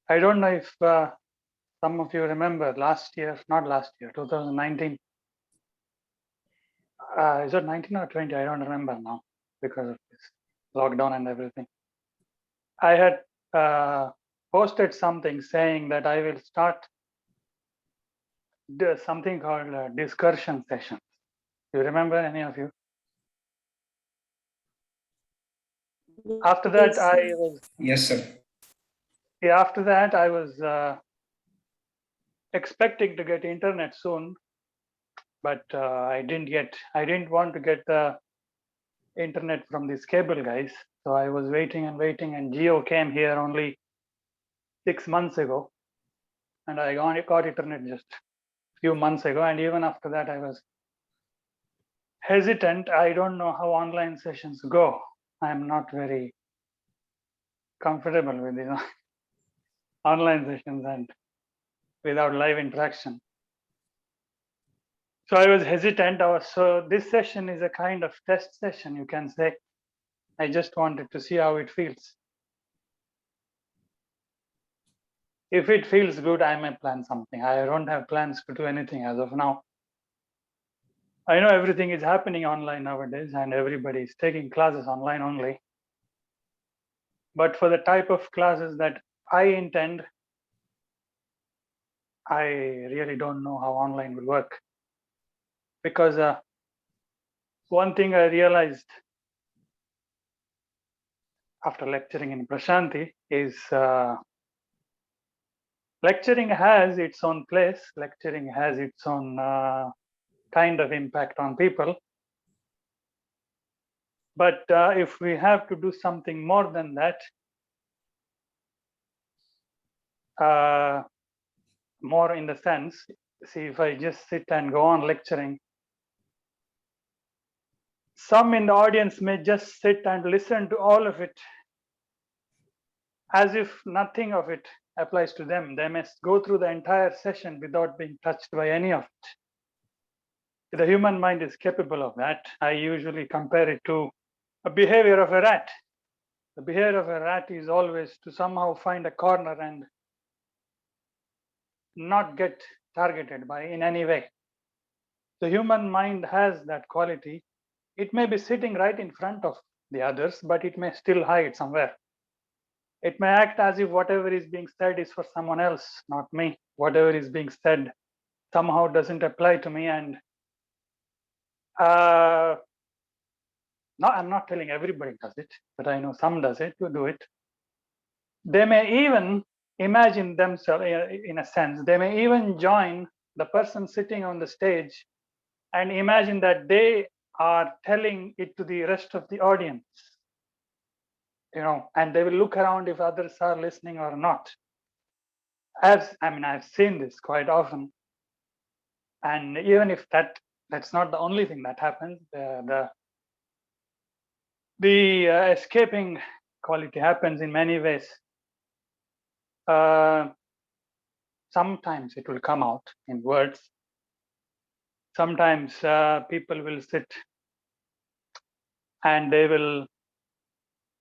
I don't know if some of you remember last year, not last year, 2019. Is it 19 or 20? I don't remember now because of this lockdown and everything. I had posted something saying that I will start something called discussion sessions. You remember, any of you? After that, I was Yes, sir. after that I was expecting to get internet soon, but I didn't get. I didn't want to get the internet from these cable guys, so I was waiting and waiting, and Geo came here only 6 months ago, and I got internet just a few months ago, and even after that I was hesitant. I don't know how online sessions go. I'm not very comfortable with online sessions and without live interaction. So I was hesitant. So this session is a kind of test session, you can say. I just wanted to see how it feels. If it feels good, I may plan something. I don't have plans to do anything as of now. I know everything is happening online nowadays and everybody is taking classes online only. But for the type of classes that I intend, I really don't know how online will work. Because one thing I realized after lecturing in Prashanti is lecturing has its own place. Lecturing has its own kind of impact on people. But if we have to do something more than that, more in the sense, see, if I just sit and go on lecturing, some in the audience may just sit and listen to all of it as if nothing of it applies to them. They may go through the entire session without being touched by any of it. The human mind is capable of that. I usually compare it to a behavior of a rat. The behavior of a rat is always to somehow find a corner and not get targeted by in any way. The human mind has that quality. It may be sitting right in front of the others, but it may still hide somewhere. It may act as if whatever is being said is for someone else, not me. Whatever is being said somehow doesn't apply to me. And no, I'm not telling everybody does it, but I know some does it, to do it. They may even imagine themselves, in a sense, they may even join the person sitting on the stage and imagine that they are telling it to the rest of the audience, and they will look around if others are listening or not. I've seen this quite often. And even if that's not the only thing that happens, the escaping quality happens in many ways. Sometimes it will come out in words. Sometimes people will sit and they will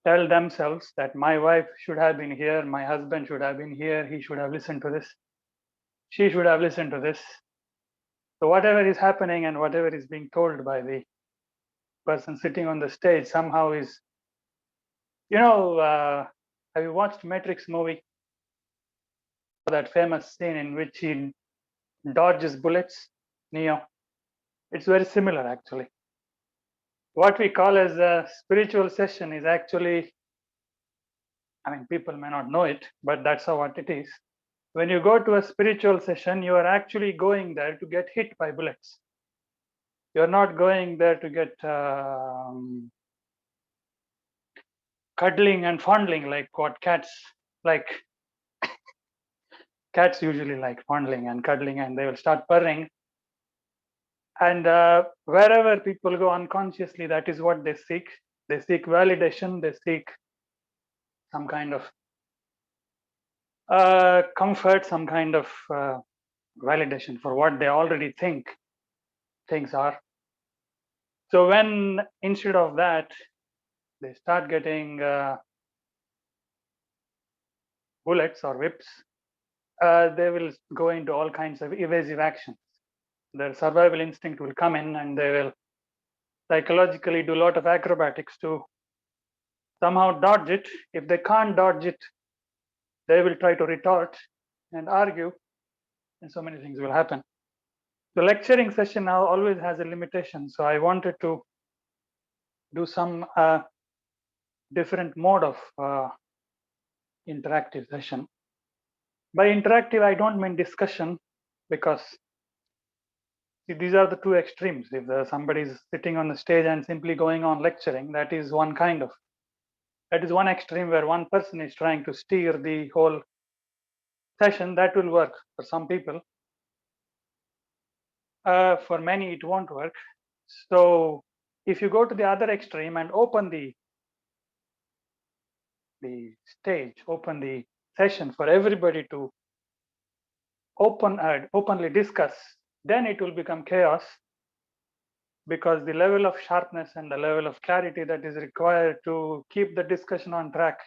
tell themselves that my wife should have been here, my husband should have been here, he should have listened to this, she should have listened to this. So whatever is happening and whatever is being told by the person sitting on the stage somehow is, have you watched Matrix movie? That famous scene in which he dodges bullets, Neo. It's very similar, actually. What we call as a spiritual session is actually, people may not know it, but that's how what it is. When you go to a spiritual session, you are actually going there to get hit by bullets. You're not going there to get cuddling and fondling like what cats like. Cats usually like fondling and cuddling, and they will start purring. And wherever people go unconsciously, that is what they seek. They seek validation. They seek some kind of comfort, some kind of validation for what they already think things are. So when instead of that, they start getting bullets or whips, they will go into all kinds of evasive actions. Their survival instinct will come in and they will psychologically do a lot of acrobatics to somehow dodge it. If they can't dodge it, they will try to retort and argue, and so many things will happen. The lecturing session now always has a limitation, so I wanted to do some different mode of interactive session. By interactive, I don't mean discussion, because see, these are the two extremes. If somebody is sitting on the stage and simply going on lecturing, that is one extreme where one person is trying to steer the whole session. That will work for some people. For many, it won't work. So if you go to the other extreme and open the stage, open the session for everybody to openly discuss, then it will become chaos, because the level of sharpness and the level of clarity that is required to keep the discussion on track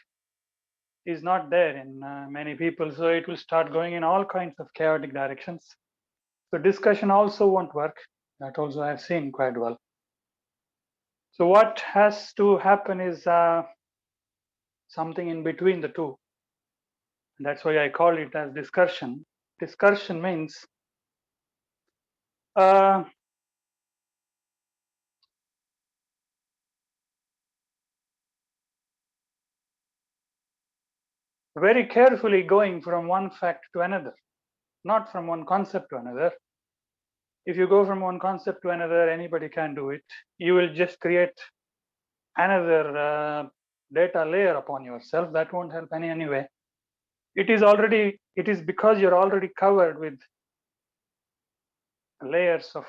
is not there in many people. So it will start going in all kinds of chaotic directions. So discussion also won't work. That also I've seen quite well. So what has to happen is something in between the two. That's why I call it as discussion. Discussion means very carefully going from one fact to another, not from one concept to another. If you go from one concept to another, anybody can do it. You will just create another data layer upon yourself. That won't help anyway. It is because you're already covered with layers of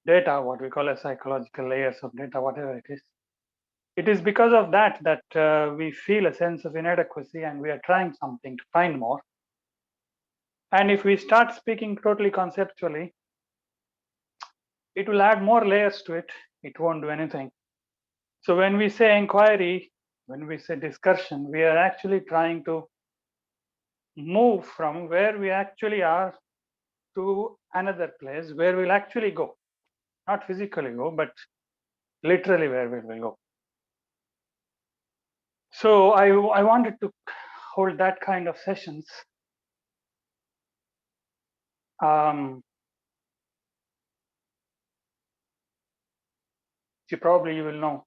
data, what we call as psychological layers of data, whatever it is. It is because of that we feel a sense of inadequacy and we are trying something to find more. And if we start speaking totally conceptually, it will add more layers to it. It won't do anything. So when we say inquiry, when we say discussion, we are actually trying to move from where we actually are to another place where we'll actually go. Not physically go, but literally where we will go. So I wanted to hold that kind of sessions. You will know,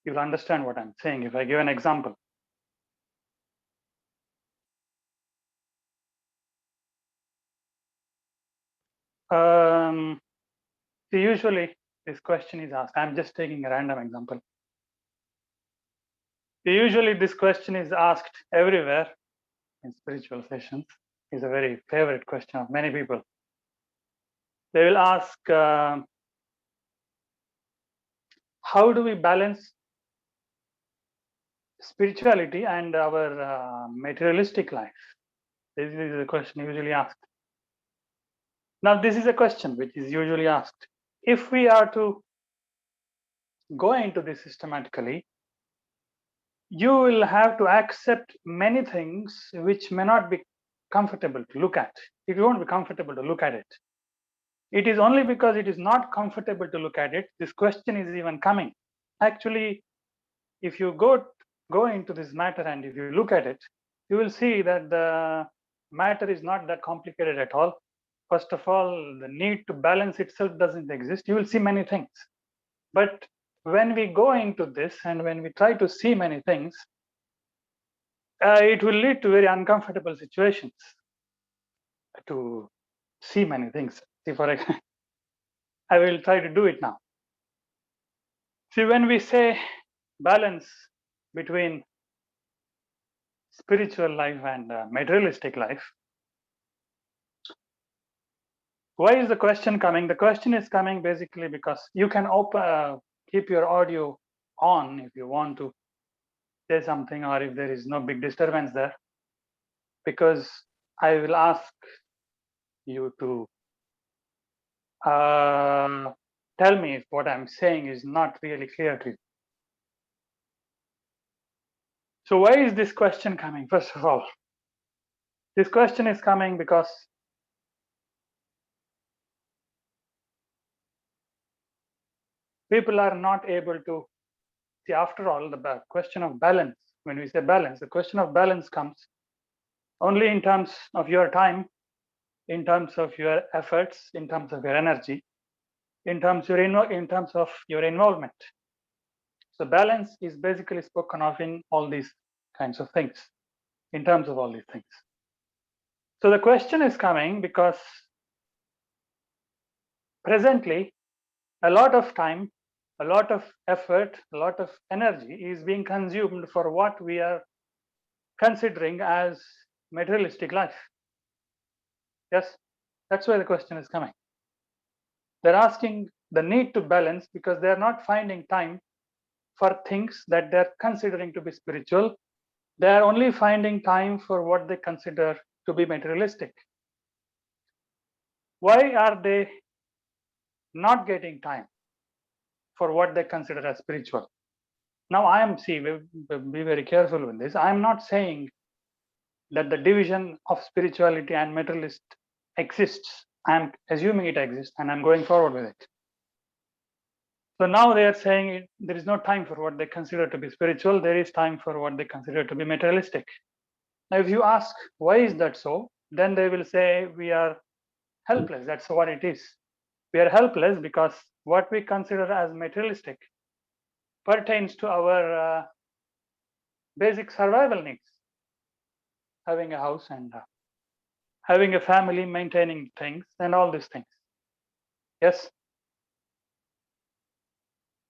you'll understand what I'm saying if I give an example. So usually this question is asked. I'm just taking a random example. So usually this question is asked everywhere in spiritual sessions. It's a very favorite question of many people. They will ask, how do we balance spirituality and our materialistic life? This is a question usually asked. Now, this is a question which is usually asked. If we are to go into this systematically, you will have to accept many things which may not be comfortable to look at. It won't be comfortable to look at it. It is only because it is not comfortable to look at it, this question is even coming. Actually, if you go into this matter and if you look at it, you will see that the matter is not that complicated at all. First of all, the need to balance itself doesn't exist. You will see many things. But when we go into this and when we try to see many things, it will lead to very uncomfortable situations to see many things. See, for example, I will try to do it now. See, when we say balance between spiritual life and materialistic life, why is the question coming? The question is coming basically because you can keep your audio on if you want to say something or if there is no big disturbance there, because I will ask you to tell me if what I'm saying is not really clear to you. So why is this question coming? First of all, this question is coming because people are not able to see, after all, the question of balance. When we say balance, the question of balance comes only in terms of your time, in terms of your efforts, in terms of your energy, in terms of your involvement. So balance is basically spoken of in all these kinds of things, in terms of all these things. So the question is coming because presently a lot of time, a lot of effort, a lot of energy is being consumed for what we are considering as materialistic life. Yes, that's where the question is coming. They're asking the need to balance because they're not finding time for things that they're considering to be spiritual. They're only finding time for what they consider to be materialistic. Why are they not getting time for what they consider as spiritual? Now, be very careful with this. I'm not saying that the division of spirituality and materialist exists. I'm assuming it exists and I'm going forward with it. So now they are saying there is no time for what they consider to be spiritual. There is time for what they consider to be materialistic. Now, if you ask, why is that so? Then they will say, we are helpless. That's what it is. We are helpless because what we consider as materialistic pertains to our basic survival needs. Having a house and having a family, maintaining things, and all these things. Yes.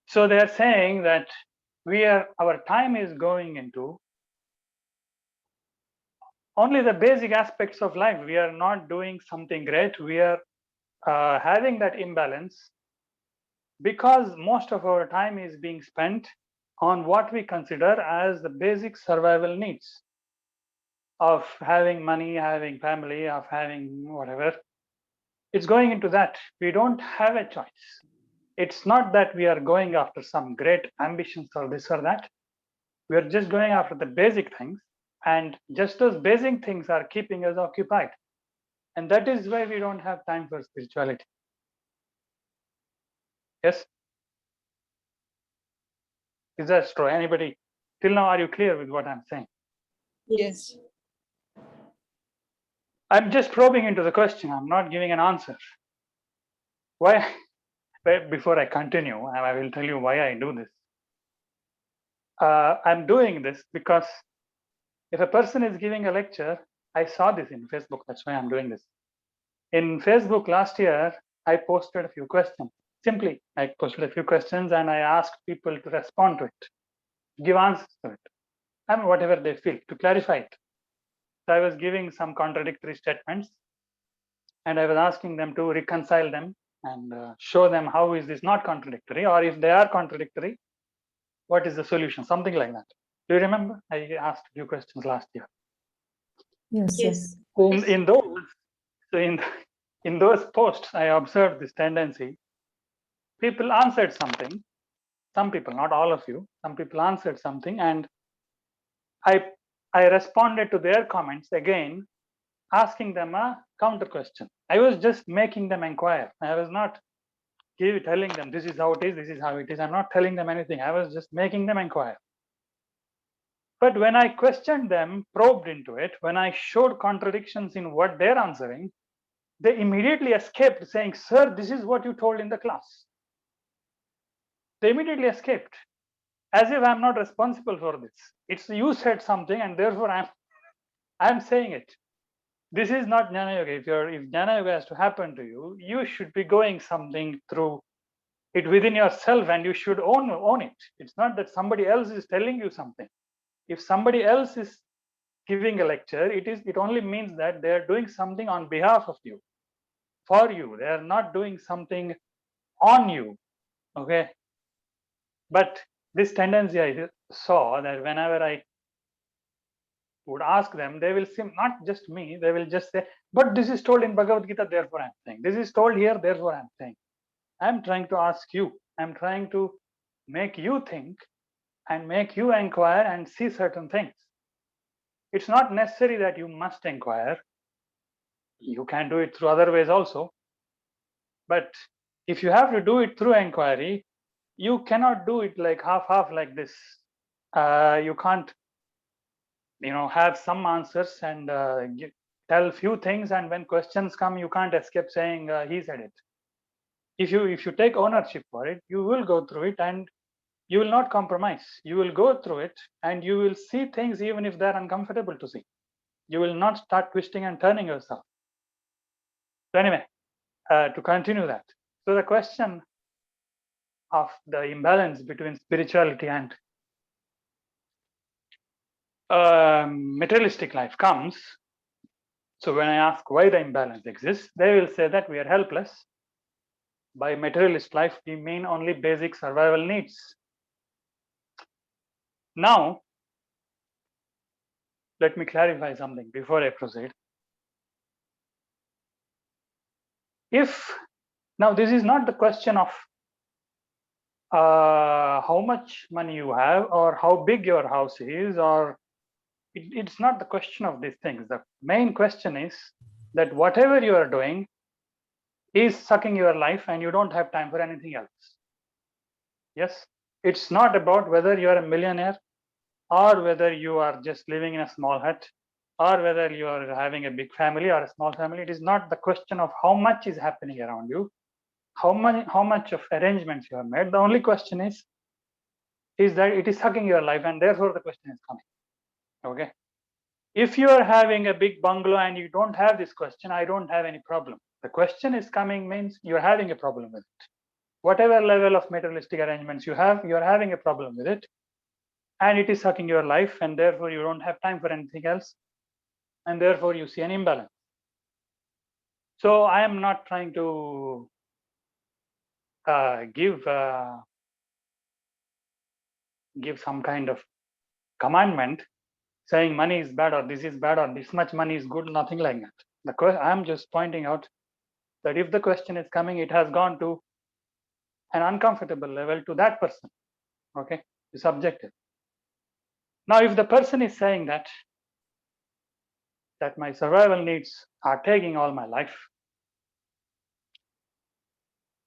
So they are saying that our time is going into only the basic aspects of life. We are not doing something great. We are having that imbalance because most of our time is being spent on what we consider as the basic survival needs of having money, having family, of having whatever. It's going into that. We don't have a choice. It's not that we are going after some great ambitions or this or that. We are just going after the basic things, and just those basic things are keeping us occupied. And that is why we don't have time for spirituality. Yes? Is that true? Anybody? Till now, are you clear with what I'm saying? Yes. I'm just probing into the question. I'm not giving an answer. Why? Before I continue, I will tell you why I do this. I'm doing this because if a person is giving a lecture, I saw this in Facebook. That's why I'm doing this. In Facebook last year, I posted a few questions. Simply, I posted a few questions and I asked people to respond to it, give answers to it, and whatever they feel, to clarify it. So I was giving some contradictory statements and I was asking them to reconcile them and show them how is this not contradictory, or if they are contradictory, what is the solution, something like that. Do you remember? I asked a few questions last year. Yes. In those posts, I observed this tendency. People answered something. Some people, not all of you, some people answered something, and I responded to their comments again, asking them a counter question. I was just making them inquire. I was not telling them this is how it is, this is how it is. I'm not telling them anything. I was just making them inquire. But when I questioned them, probed into it, when I showed contradictions in what they're answering, they immediately escaped saying, sir, this is what you told in the class. They immediately escaped, as if I'm not responsible for this. It's you said something and therefore I'm saying it. This is not Jnana Yoga. If Jnana Yoga has to happen to you, you should be going something through it within yourself and you should own it. It's not that somebody else is telling you something. If somebody else is giving a lecture, it only means that they are doing something on behalf of you, for you. They are not doing something on you. Okay. But this tendency I saw that whenever I would ask them, they will seem, not just me, they will just say, but this is told in Bhagavad Gita, therefore I'm saying. This is told here, therefore I'm saying. I'm trying to ask you. I'm trying to make you think and make you inquire and see certain things. It's not necessary that you must inquire. You can do it through other ways also. But if you have to do it through inquiry, you cannot do it like half like this. You can't, have some answers and tell few things, and when questions come, you can't escape saying he said it. If you take ownership for it, you will go through it and you will not compromise. You will go through it and you will see things even if they're uncomfortable to see. You will not start twisting and turning yourself. So anyway, to continue that. So the question of the imbalance between spirituality and materialistic life comes. So when I ask why the imbalance exists, they will say that we are helpless. By materialist life, we mean only basic survival needs. Now, let me clarify something before I proceed. Now this is not the question of how much money you have or how big your house is, or it's not the question of these things. The main question is that whatever you are doing is sucking your life and you don't have time for anything else. Yes, it's not about whether you are a millionaire or whether you are just living in a small hut or whether you are having a big family or a small family. It is not the question of how much is happening around you, how much of arrangements you have made. The only question is that it is sucking your life, and therefore the question is coming. Okay, if you are having a big bungalow and you don't have this question, I don't have any problem. The question is coming means you're having a problem with it. Whatever level of materialistic arrangements you have, you're having a problem with it, and it is sucking your life, and therefore you don't have time for anything else, and therefore you see an imbalance. So I am not trying to give some kind of commandment saying money is bad or this is bad or this much money is good, nothing like that. I'm just pointing out that if the question is coming, it has gone to an uncomfortable level to that person. Okay, it's subjective. Now, if the person is saying that my survival needs are taking all my life,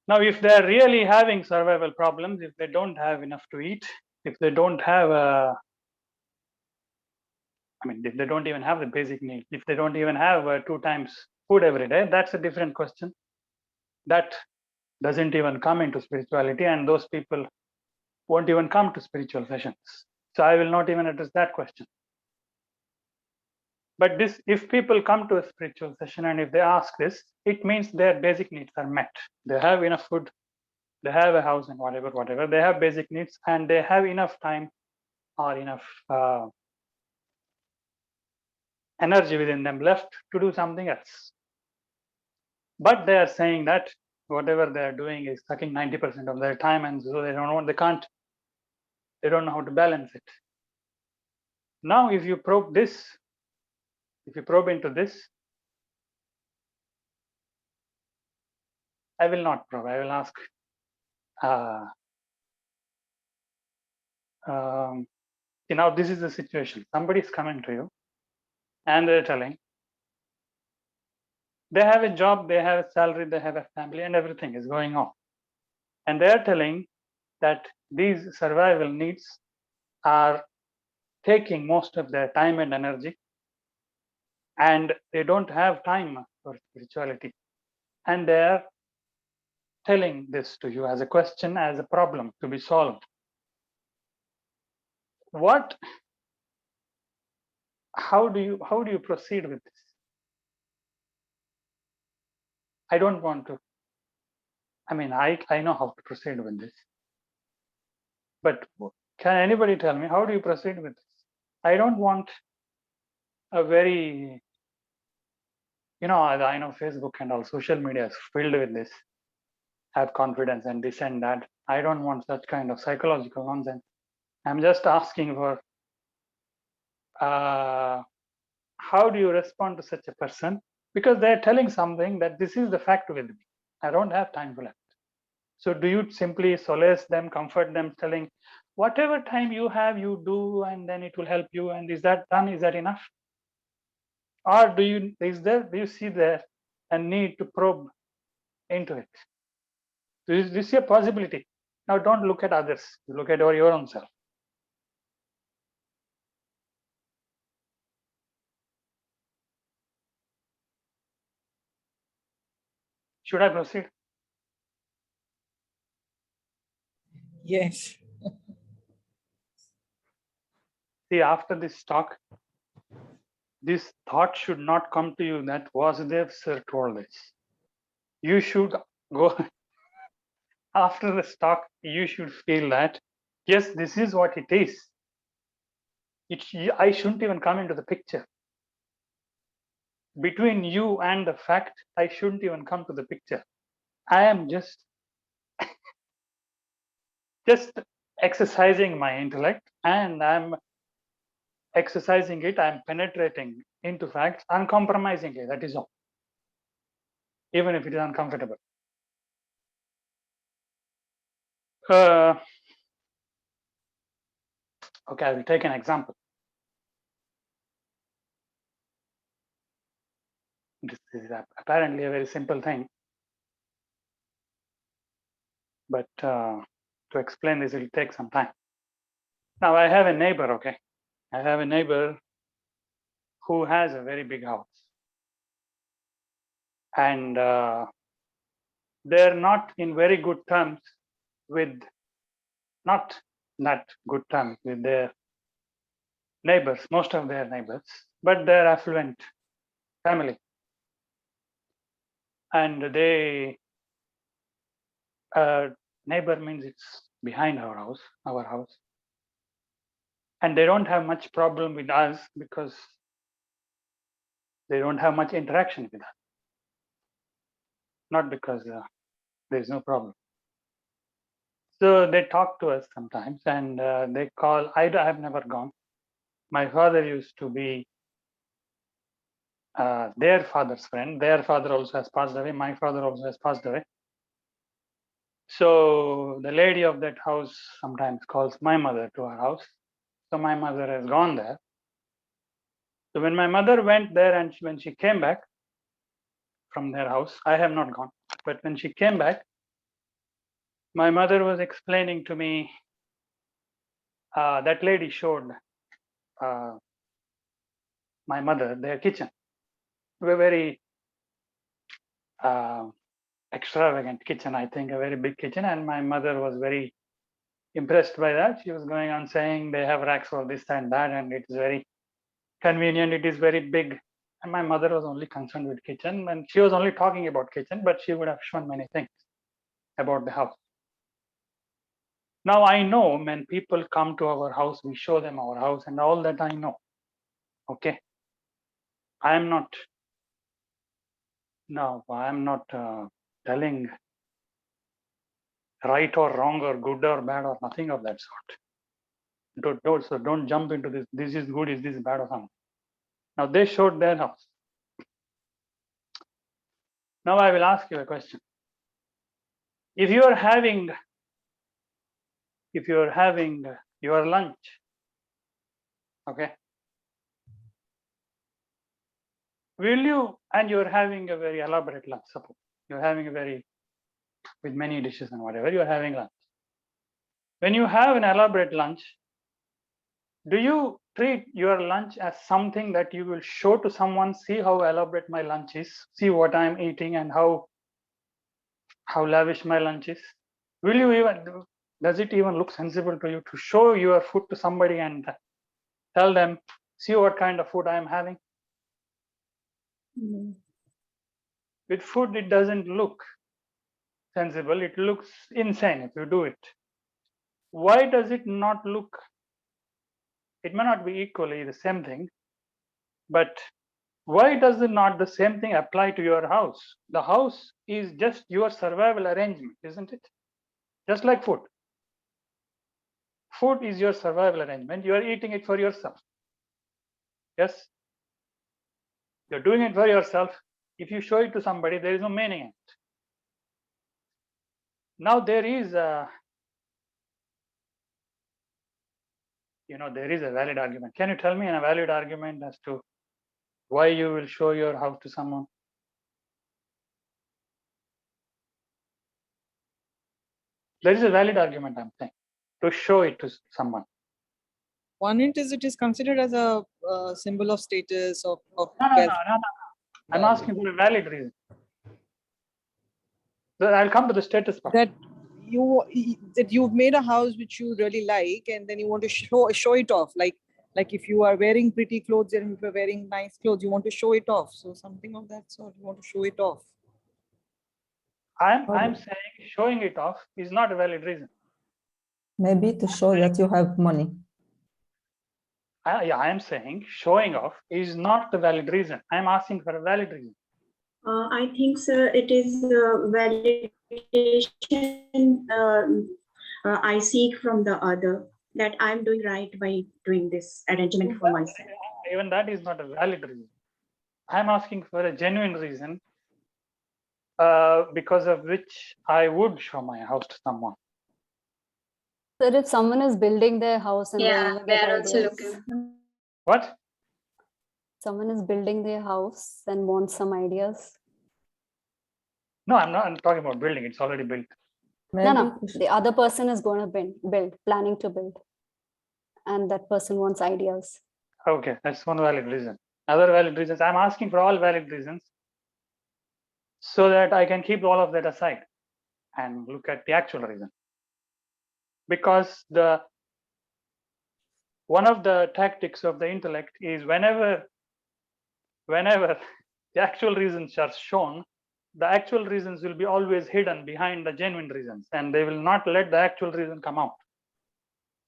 now if they're really having survival problems, if they don't have enough to eat, if they don't have if they don't even have the basic needs, if they don't even have 2 times food every day, that's a different question. That doesn't even come into spirituality, and those people won't even come to spiritual sessions. So I will not even address that question. But this, if people come to a spiritual session and if they ask this, it means their basic needs are met. They have enough food, they have a house and whatever, they have basic needs, and they have enough time or enough energy within them left to do something else. But they are saying that whatever they are doing is sucking 90% of their time, and so they don't know how to balance it. Now, if you probe into this, I will not probe, I will ask, now this is the situation. Somebody is coming to you and they're telling, they have a job, they have a salary, they have a family, and everything is going on. And they're telling that these survival needs are taking most of their time and energy, and they don't have time for spirituality. And they're telling this to you as a question, as a problem to be solved. How do you proceed with this? I don't want to, I know how to proceed with this. But can anybody tell me, how do you proceed with this? I don't want a very, I know Facebook and all social media is filled with this, have confidence and this and that. I don't want such kind of psychological nonsense. I'm just asking for, how do you respond to such a person? Because they're telling something that this is the fact with me. I don't have time for that. So do you simply solace them, comfort them, telling, whatever time you have, you do, and then it will help you. And is that done? Is that enough? Or do you see there a need to probe into it? Do you see a possibility? Now don't look at others, you look at your own self. Should I proceed? Yes. See, after this talk, this thought should not come to you that Vasudev sir told this. You should go after this talk, you should feel that, yes, this is what it is. I shouldn't even come into the picture. Between you and the fact, I shouldn't even come to the picture. I am just exercising my intellect, and I'm exercising it, I'm penetrating into facts uncompromisingly. That is all. Even if it is uncomfortable. Okay, I will take an example. This is apparently a very simple thing, but to explain this, it will take some time. Now, I have a neighbor, okay? I have a neighbor who has a very big house. And they're not in very good terms with, not that good terms with their neighbors, most of their neighbors, but they're affluent family. And they, neighbor means it's behind our house. And they don't have much problem with us because they don't have much interaction with us. Not because there's no problem. So they talk to us sometimes, and they call. I've never gone. My father used to be their father's friend. Their father also has passed away. My father also has passed away. So the lady of that house sometimes calls my mother to her house. So my mother has gone there. So when my mother went there, and when she came back from their house, I have not gone. But when she came back, my mother was explaining to me, that lady showed my mother their kitchen. A very extravagant kitchen, I think, a very big kitchen. And my mother was very impressed by that. She was going on saying they have racks for this and that, and it's very convenient, it is very big. And my mother was only concerned with kitchen, and she was only talking about kitchen, but she would have shown many things about the house. Now I know when people come to our house, we show them our house and all that I know. Okay. I'm not telling right or wrong or good or bad or nothing of that sort. So don't jump into this. This is good, is this bad or something. Now they showed their house. Now I will ask you a question. If you are having your lunch, okay, will you, and you're having a very elaborate lunch, suppose you're having with many dishes and whatever, you're having lunch. When you have an elaborate lunch, do you treat your lunch as something that you will show to someone, see how elaborate my lunch is, see what I'm eating and how lavish my lunch is? Will you even, does it even look sensible to you to show your food to somebody and tell them, see what kind of food I am having? Mm. With food, it doesn't look sensible. It looks insane if you do it. Why does it not look? It may not be equally the same thing, but why does it not the same thing apply to your house? The house is just your survival arrangement, isn't it? Just like food. Food is your survival arrangement. You are eating it for yourself. Yes? You're doing it for yourself. If you show it to somebody, there is no meaning in it. Now there is there is a valid argument. Can you tell me a valid argument as to why you will show your house to someone? There is a valid argument, I'm saying, to show it to someone. One it is considered as a symbol of status of No. wealth. I'm asking for a valid reason. So I'll come to the status part. That you've made a house which you really like, and then you want to show it off. Like if you are wearing pretty clothes and if you're wearing nice clothes, you want to show it off. So something of that sort. You want to show it off. I'm saying showing it off is not a valid reason. Maybe to show that you have money. I am saying showing off is not the valid reason. I'm asking for a valid reason. I think, sir, it is validation I seek from the other, that I'm doing right by doing this arrangement for myself. Even that is not a valid reason. I'm asking for a genuine reason because of which I would show my house to someone. So if someone is building their house and Yeah, they we are also ideas, looking. What? someone is building their house and wants some ideas. No, I'm not. I'm talking about building. It's already built. Maybe No, the other person is going to build, planning to build, and that person wants ideas. Okay, that's one valid reason. Other valid reasons. I'm asking for all valid reasons so that I can keep all of that aside and look at the actual reason. Because one of the tactics of the intellect is whenever the actual reasons are shown, the actual reasons will be always hidden behind the genuine reasons, and they will not let the actual reason come out.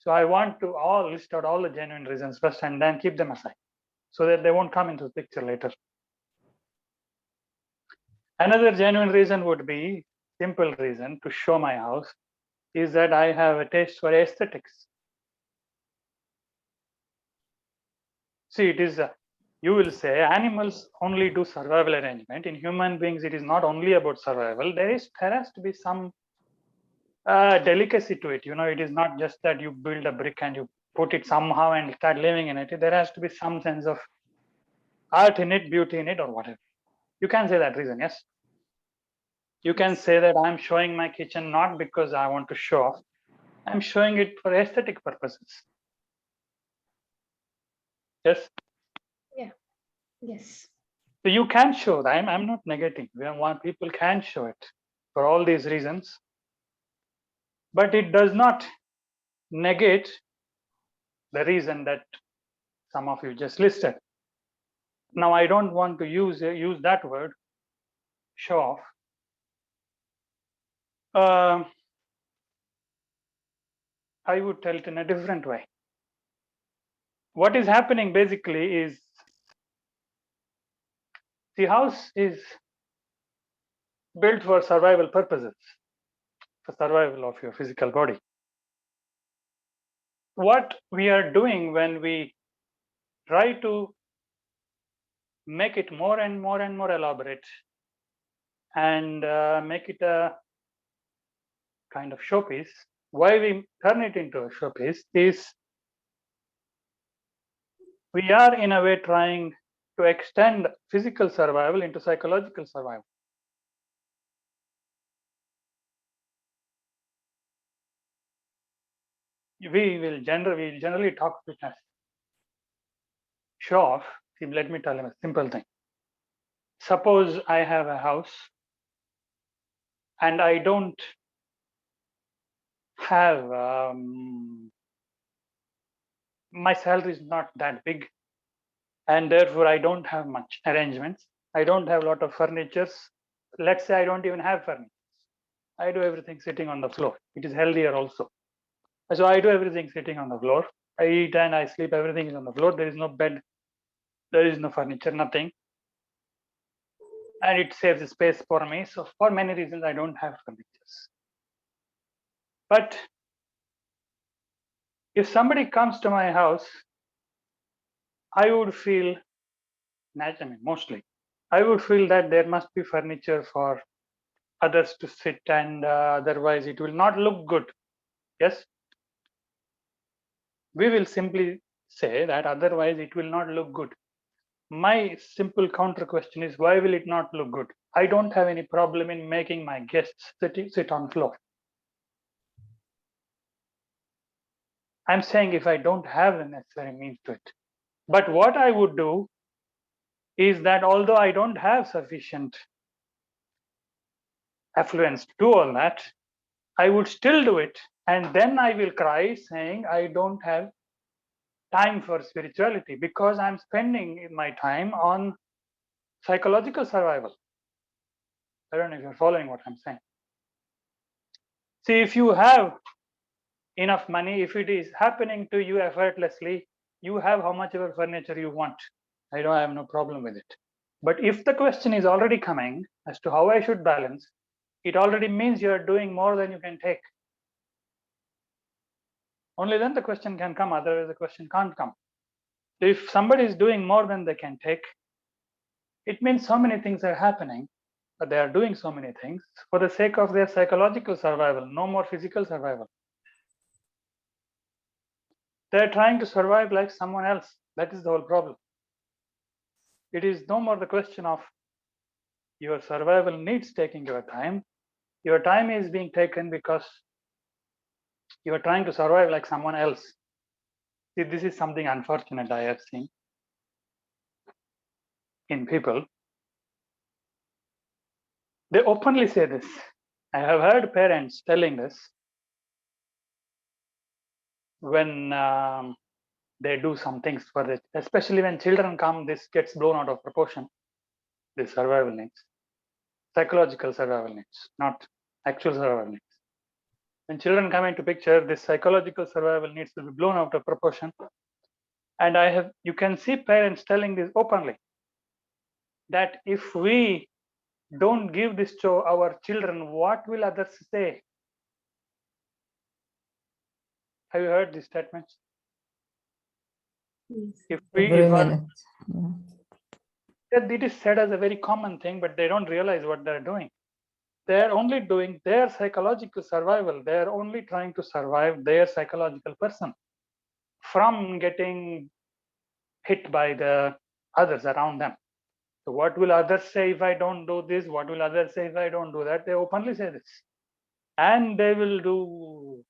So I want to list out all the genuine reasons first and then keep them aside so that they won't come into the picture later. Another genuine reason would be, simple reason to show my house, is that I have a taste for aesthetics. See, it is, you will say animals only do survival arrangement. In human beings, it is not only about survival. There has to be some delicacy to it. It is not just that you build a brick and you put it somehow and start living in it. There has to be some sense of art in it, beauty in it, or whatever. You can say that reason, yes? You can say that I'm showing my kitchen not because I want to show off. I'm showing it for aesthetic purposes. Yes? Yes. So you can show that. I'm not negating. People can show it for all these reasons. But it does not negate the reason that some of you just listed. Now, I don't want to use that word, show off. I would tell it in a different way. What is happening basically is the house is built for survival purposes, for survival of your physical body. What we are doing when we try to make it more and more and more elaborate and make it a kind of showpiece, why we turn it into a showpiece is we are in a way trying to extend physical survival into psychological survival. We will generally talk fitness. Show off. See, let me tell you a simple thing. Suppose I have a house and I don't have my salary is not that big, and therefore I don't have much arrangements. I don't have a lot of furnitures. Let's say I don't even have furniture. I do everything sitting on the floor. It is healthier also. So I do everything sitting on the floor. I eat and I sleep, everything is on the floor. There is no bed, there is no furniture, nothing. And it saves space for me. So for many reasons, I don't have furnitures. But if somebody comes to my house, I would feel, mostly, I would feel that there must be furniture for others to sit, and otherwise it will not look good. Yes? we will simply say that otherwise it will not look good. My simple counter question is, why will it not look good? I don't have any problem in making my guests sit on floor. I'm saying if I don't have the necessary means to it. But what I would do is that although I don't have sufficient affluence to do all that, I would still do it. And then I will cry saying, I don't have time for spirituality because I'm spending my time on psychological survival. I don't know if you're following what I'm saying. See, if you have enough money, if it is happening to you effortlessly, you have how much ever furniture you want. I have no problem with it. But if the question is already coming as to how I should balance, it already means you're doing more than you can take. Only then the question can come, otherwise the question can't come. If somebody is doing more than they can take, it means so many things are happening, but they are doing so many things for the sake of their psychological survival, no more physical survival. They're trying to survive like someone else. That is the whole problem. It is no more the question of your survival needs taking your time. Your time is being taken because you are trying to survive like someone else. See, this is something unfortunate I have seen in people. They openly say this. I have heard parents telling this when they do some things for it, especially when children come, this gets blown out of proportion. The survival needs, psychological survival needs, not actual survival needs. When children come into picture, this psychological survival needs to be blown out of proportion. And you can see parents telling this openly, that if we don't give this to our children, what will others say? Have you heard these statements? Yes. Every minute. Yeah. It is said as a very common thing, but they don't realize what they're doing. They're only doing their psychological survival. They're only trying to survive their psychological person from getting hit by the others around them. So what will others say if I don't do this? What will others say if I don't do that? They openly say this. And they will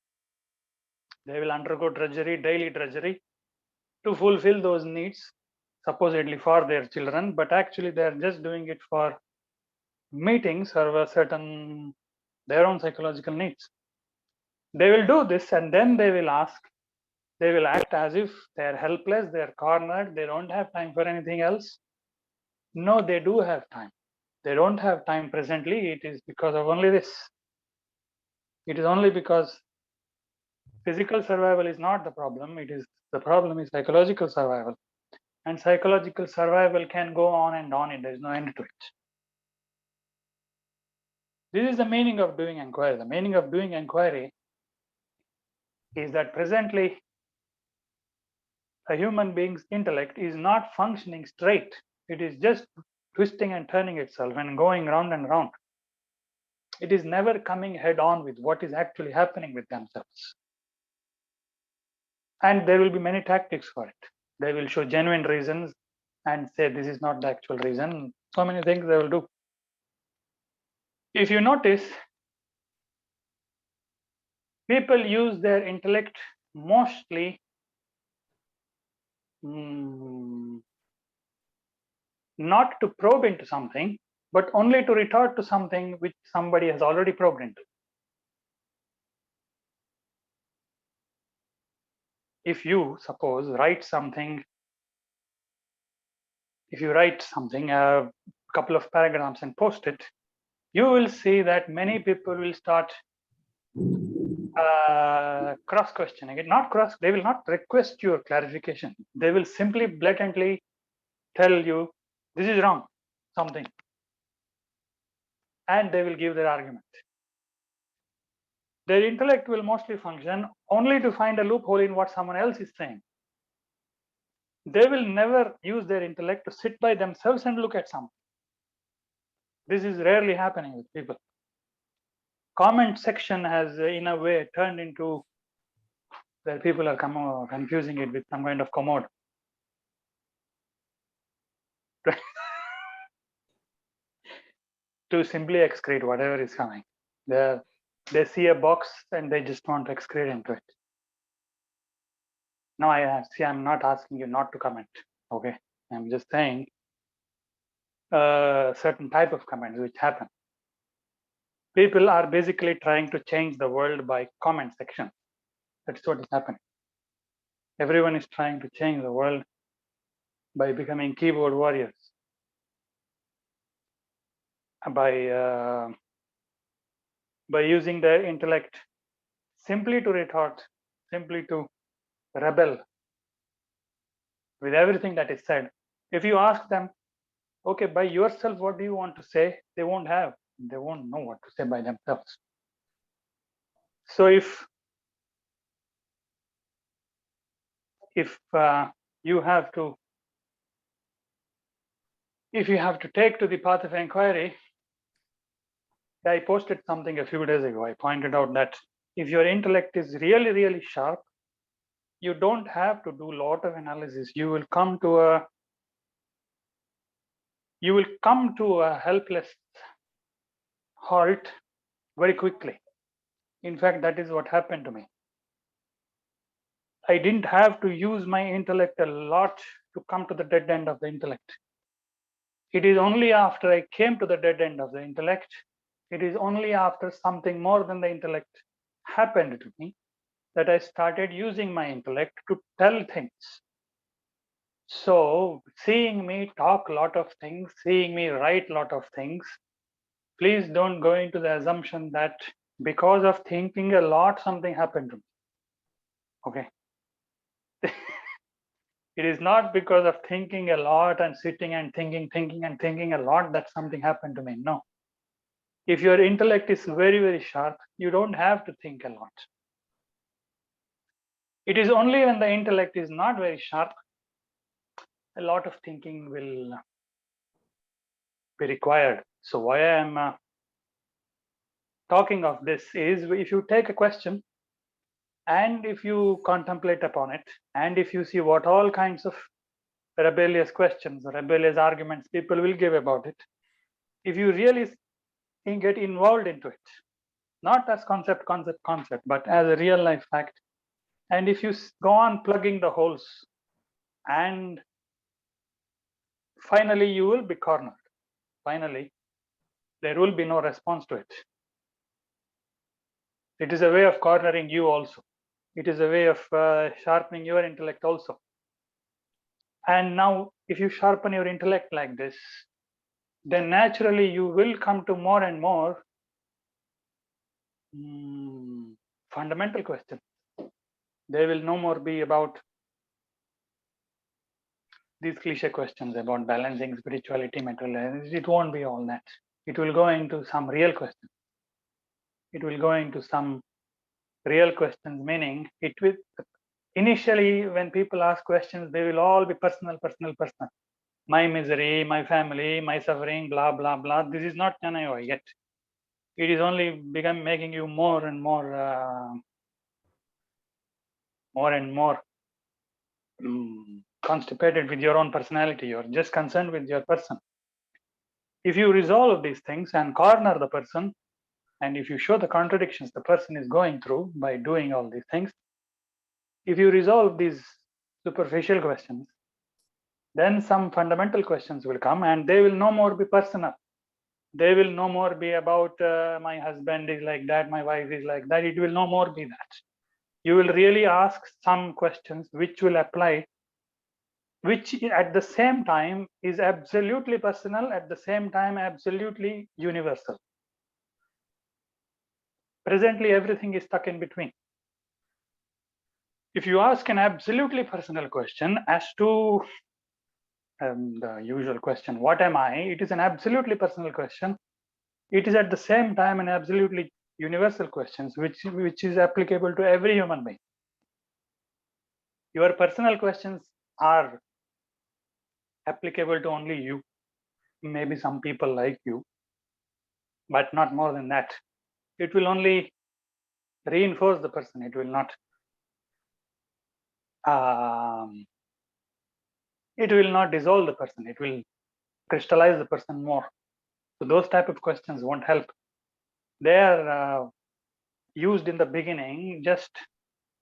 undergo drudgery, daily drudgery, to fulfill those needs, supposedly for their children, but actually they're just doing it for meetings or certain their own psychological needs. They will do this and then they will act as if they're helpless, they're cornered, they don't have time for anything else. No, they do have time. They don't have time presently. It is because of only this. It is only because physical survival is not the problem. The problem is psychological survival. And psychological survival can go on and on, and there's no end to it. This is the meaning of doing inquiry. The meaning of doing inquiry is that presently a human being's intellect is not functioning straight. It is just twisting and turning itself and going round and round. It is never coming head on with what is actually happening with themselves. And there will be many tactics for it. They will show genuine reasons and say this is not the actual reason. So many things they will do. If you notice, people use their intellect mostly not to probe into something, but only to retort to something which somebody has already probed into. If you suppose write something, a couple of paragraphs and post it, you will see that many people will start cross-questioning it. They will not request your clarification. They will simply blatantly tell you this is wrong, something, and they will give their argument. Their intellect will mostly function only to find a loophole in what someone else is saying. They will never use their intellect to sit by themselves and look at something. This is rarely happening with people. Comment section has, in a way, turned into where people are confusing it with some kind of commode. To simply excrete whatever is coming. They see a box and they just want to excrete into it. Now I'm not asking you not to comment. Okay, I'm just saying certain type of comments which happen. People are basically trying to change the world by comment section. That's what is happening. Everyone is trying to change the world by becoming keyboard warriors, by using their intellect simply to retort, simply to rebel with everything that is said. If you ask them, okay, by yourself, what do you want to say? They won't know what to say by themselves. So if you have to take to the path of inquiry, I posted something a few days ago. I pointed out that if your intellect is really, really sharp, you don't have to do a lot of analysis. You will come to a helpless halt very quickly. In fact, that is what happened to me. I didn't have to use my intellect a lot to come to the dead end of the intellect. It is only after I came to the dead end of the intellect, it is only after something more than the intellect happened to me that I started using my intellect to tell things. So seeing me talk a lot of things, seeing me write a lot of things, please don't go into the assumption that because of thinking a lot, something happened to me. Okay. It is not because of thinking a lot and sitting and thinking a lot that something happened to me. No. If your intellect is very, very sharp, you don't have to think a lot. It is only when the intellect is not very sharp, a lot of thinking will be required. So why I am talking of this is, if you take a question and if you contemplate upon it, and if you see what all kinds of rebellious questions, rebellious arguments people will give about it, if you really get involved into it, not as concept, but as a real life fact, and if you go on plugging the holes, and finally you will be cornered. Finally, there will be no response to it. It is a way of cornering you also. It is a way of sharpening your intellect also. And now, if you sharpen your intellect like this, then naturally you will come to more and more fundamental questions. They will no more be about these cliche questions about balancing spirituality, material. It won't be all that. It will go into some real questions. It will go into some real questions, meaning it will initially, when people ask questions, they will all be personal. My misery, my family, my suffering, blah, blah, blah. This is not Jnana Yoga yet. It is only making you more and more constipated with your own personality. You're just concerned with your person. If you resolve these things and corner the person, and if you show the contradictions the person is going through by doing all these things, if you resolve these superficial questions, then some fundamental questions will come, and they will no more be personal. They will no more be about my husband is like that, my wife is like that. It will no more be that. You will really ask some questions which will apply, which at the same time is absolutely personal, at the same time absolutely universal. Presently, everything is stuck in between. If you ask an absolutely personal question as to the usual question, what am I? It is an absolutely personal question. It is at the same time an absolutely universal question, which is applicable to every human being. Your personal questions are applicable to only you, maybe some people like you, but not more than that. It will only reinforce the person. It will not it will not dissolve the person. It will crystallize the person more. So those type of questions won't help. They are used in the beginning just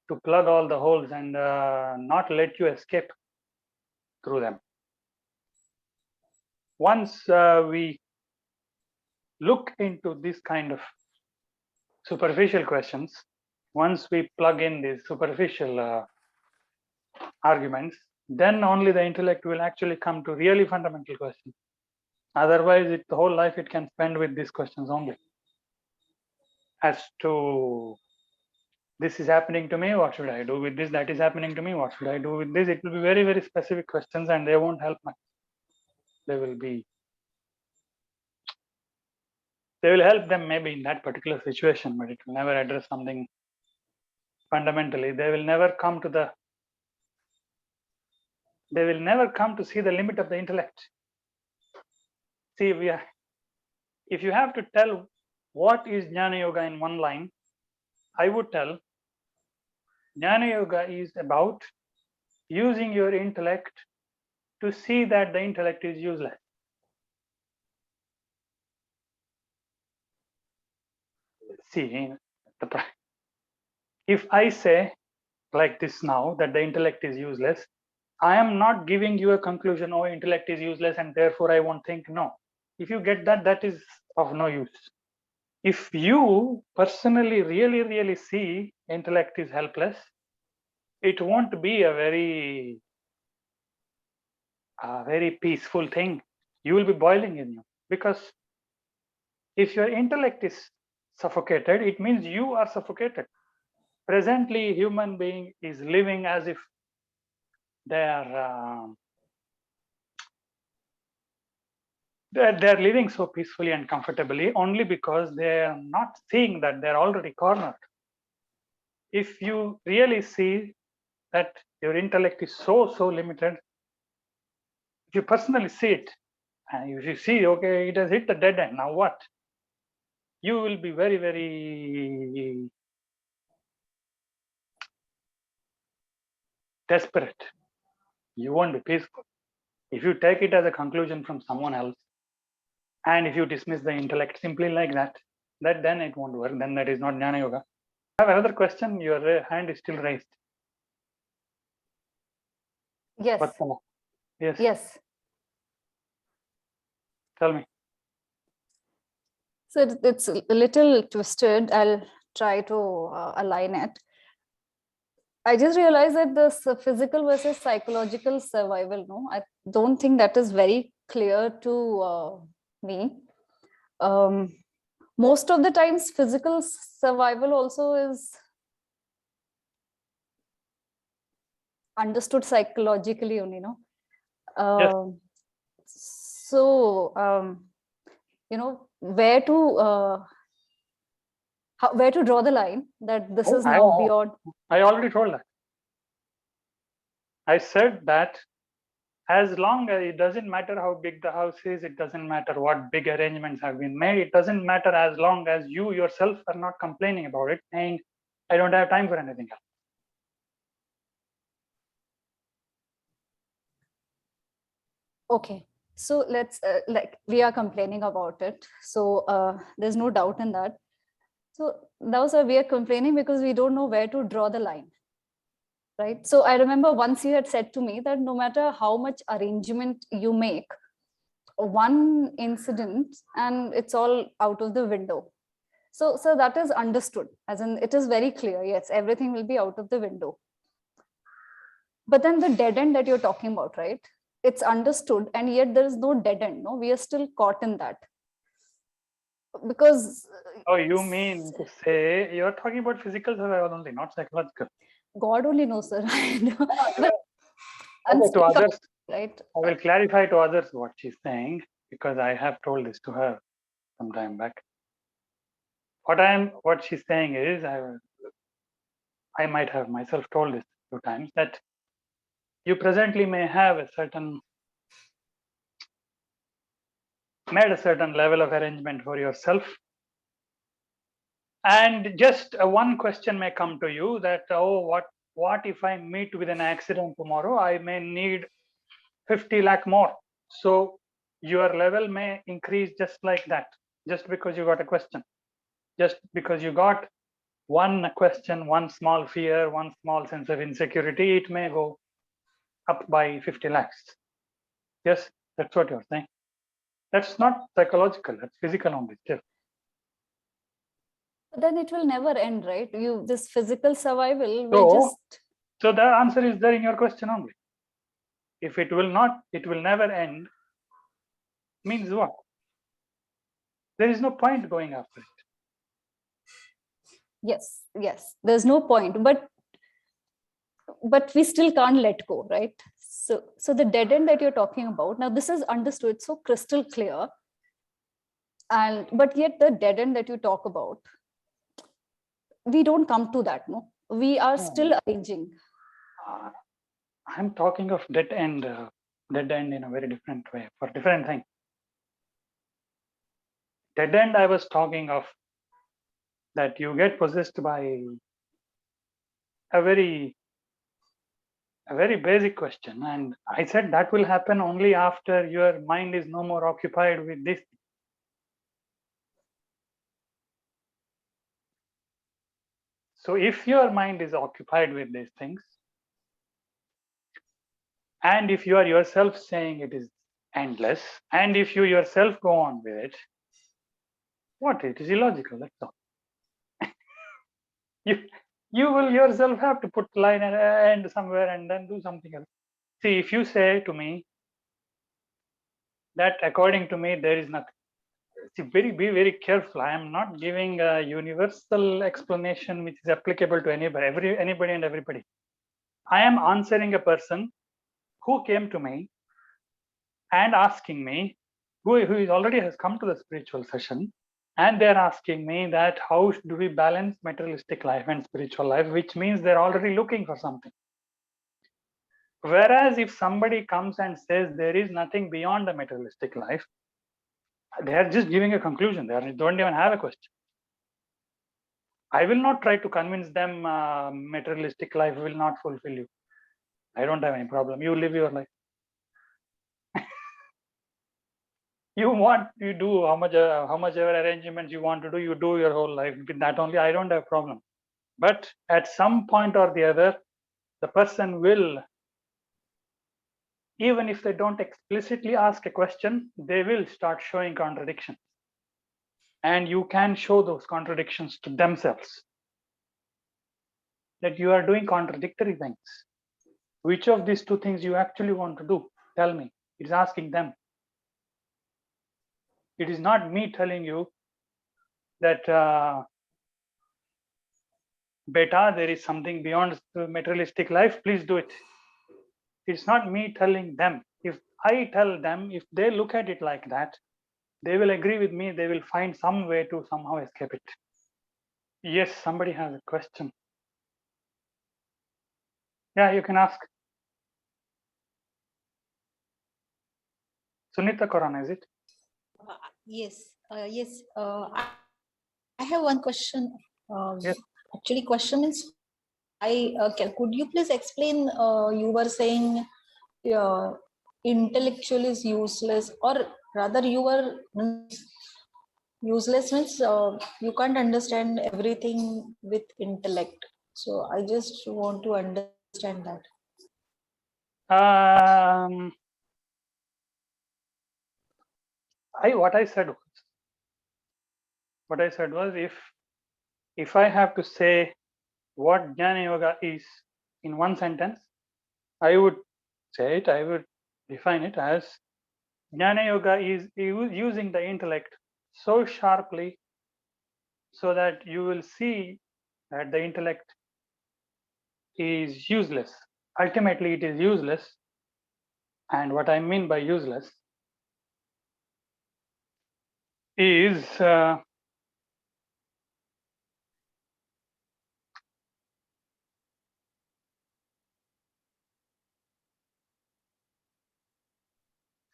to plug all the holes and not let you escape through them. Once we look into this kind of superficial questions, once we plug in these superficial arguments, then only the intellect will actually come to really fundamental questions. Otherwise, the whole life it can spend with these questions only. As to this is happening to me, what should I do with this? That is happening to me, what should I do with this? It will be very, very specific questions and they won't help much. They will help them maybe in that particular situation, but it will never address something fundamentally. They will never come to see the limit of the intellect. See, if you have to tell what is Jnana Yoga in one line, I would tell Jnana Yoga is about using your intellect to see that the intellect is useless. See, if I say like this now that the intellect is useless, I am not giving you a conclusion, oh, intellect is useless and therefore I won't think. No. If you get that, that is of no use. If you personally really, really see intellect is helpless, it won't be a very peaceful thing. You will be boiling in you, because if your intellect is suffocated, it means you are suffocated. Presently, human being is living as if they are they're living so peacefully and comfortably only because they are not seeing that they're already cornered. If you really see that your intellect is so limited, if you personally see it, and if you see, okay, it has hit the dead end, now what? You will be very, very desperate. You won't be peaceful. If you take it as a conclusion from someone else, and if you dismiss the intellect simply like that, then it won't work. Then that is not Jnana Yoga. I have another question. Your hand is still raised. Yes. Yes. Yes. Tell me. So it's a little twisted. I'll try to align it. I just realized that this physical versus psychological survival, no, I don't think that is very clear to me. Most of the times, physical survival also is understood psychologically only, no? Yes. So, where to draw the line that this is now beyond. I already told that. I said that as long as it doesn't matter how big the house is, it doesn't matter what big arrangements have been made, it doesn't matter as long as you yourself are not complaining about it, saying, I don't have time for anything else. Okay, so let's like we are complaining about it. So there's no doubt in that. So now, sir, we are complaining because we don't know where to draw the line. Right. So I remember once you had said to me that no matter how much arrangement you make, one incident and it's all out of the window. So that is understood, as in it is very clear. Yes, everything will be out of the window. But then the dead end that you're talking about, right? It's understood, and yet there is no dead end. No, we are still caught in that. Because oh, you mean to say you're talking about physical survival only, not psychological? God only knows, sir. Okay, to others, right? I will clarify to others what she's saying, because I have told this to her some time back. What she's saying is, I might have myself told this a few times, that you presently may have made a certain level of arrangement for yourself, and just one question may come to you that, oh, what what if I meet with an accident tomorrow? I may need 50 lakh more. So your level may increase just like that, just because you got a question, just because you got one question, one small fear, one small sense of insecurity, it may go up by 50 lakhs. Yes, that's what you're saying. That's not psychological, that's physical only still. But then it will never end, right? This physical survival will just. So the answer is there in your question only. If it will never end, means what? There is no point going after it. Yes, there's no point, but we still can't let go, right? So the dead end that you're talking about, now this is understood so crystal clear, but yet the dead end that you talk about, we don't come to that, no? We are still arranging. I'm talking of dead end in a very different way, for different thing. Dead end, I was talking of that you get possessed by a very basic question, and I said that will happen only after your mind is no more occupied with this. So if your mind is occupied with these things, and if you are yourself saying it is endless, and if you yourself go on with it, what? It is illogical, that's all. You will yourself have to put line and end somewhere and then do something else. See, if you say to me that according to me there is nothing, see, be very careful. I am not giving a universal explanation which is applicable to anybody and everybody. I am answering a person who came to me and asking me, who is already has come to the spiritual session, and they're asking me that how do we balance materialistic life and spiritual life, which means they're already looking for something. Whereas if somebody comes and says there is nothing beyond the materialistic life, they are just giving a conclusion. They don't even have a question. I will not try to convince them materialistic life will not fulfill you. I don't have any problem. You live your life. You do how much ever arrangements you want to do, you do your whole life. With that only, I don't have a problem. But at some point or the other, the person will, even if they don't explicitly ask a question, they will start showing contradictions. And you can show those contradictions to themselves. That you are doing contradictory things. Which of these two things you actually want to do? Tell me. It's asking them. It is not me telling you that, beta, there is something beyond materialistic life, please do it. It's not me telling them. If I tell them, if they look at it like that, they will agree with me, they will find some way to somehow escape it. Yes, somebody has a question. Yeah, you can ask. Sunita Koran, is it? Yes. I have one question. Yes. Actually, question is, could you please explain? You were saying intellectual is useless, or rather, useless means you can't understand everything with intellect. So I just want to understand that. What I said was, if I have to say what Jnana Yoga is in one sentence, I would say it, I would define it as Jnana Yoga is using the intellect so sharply so that you will see that the intellect is useless. Ultimately, it is useless. And what I mean by useless is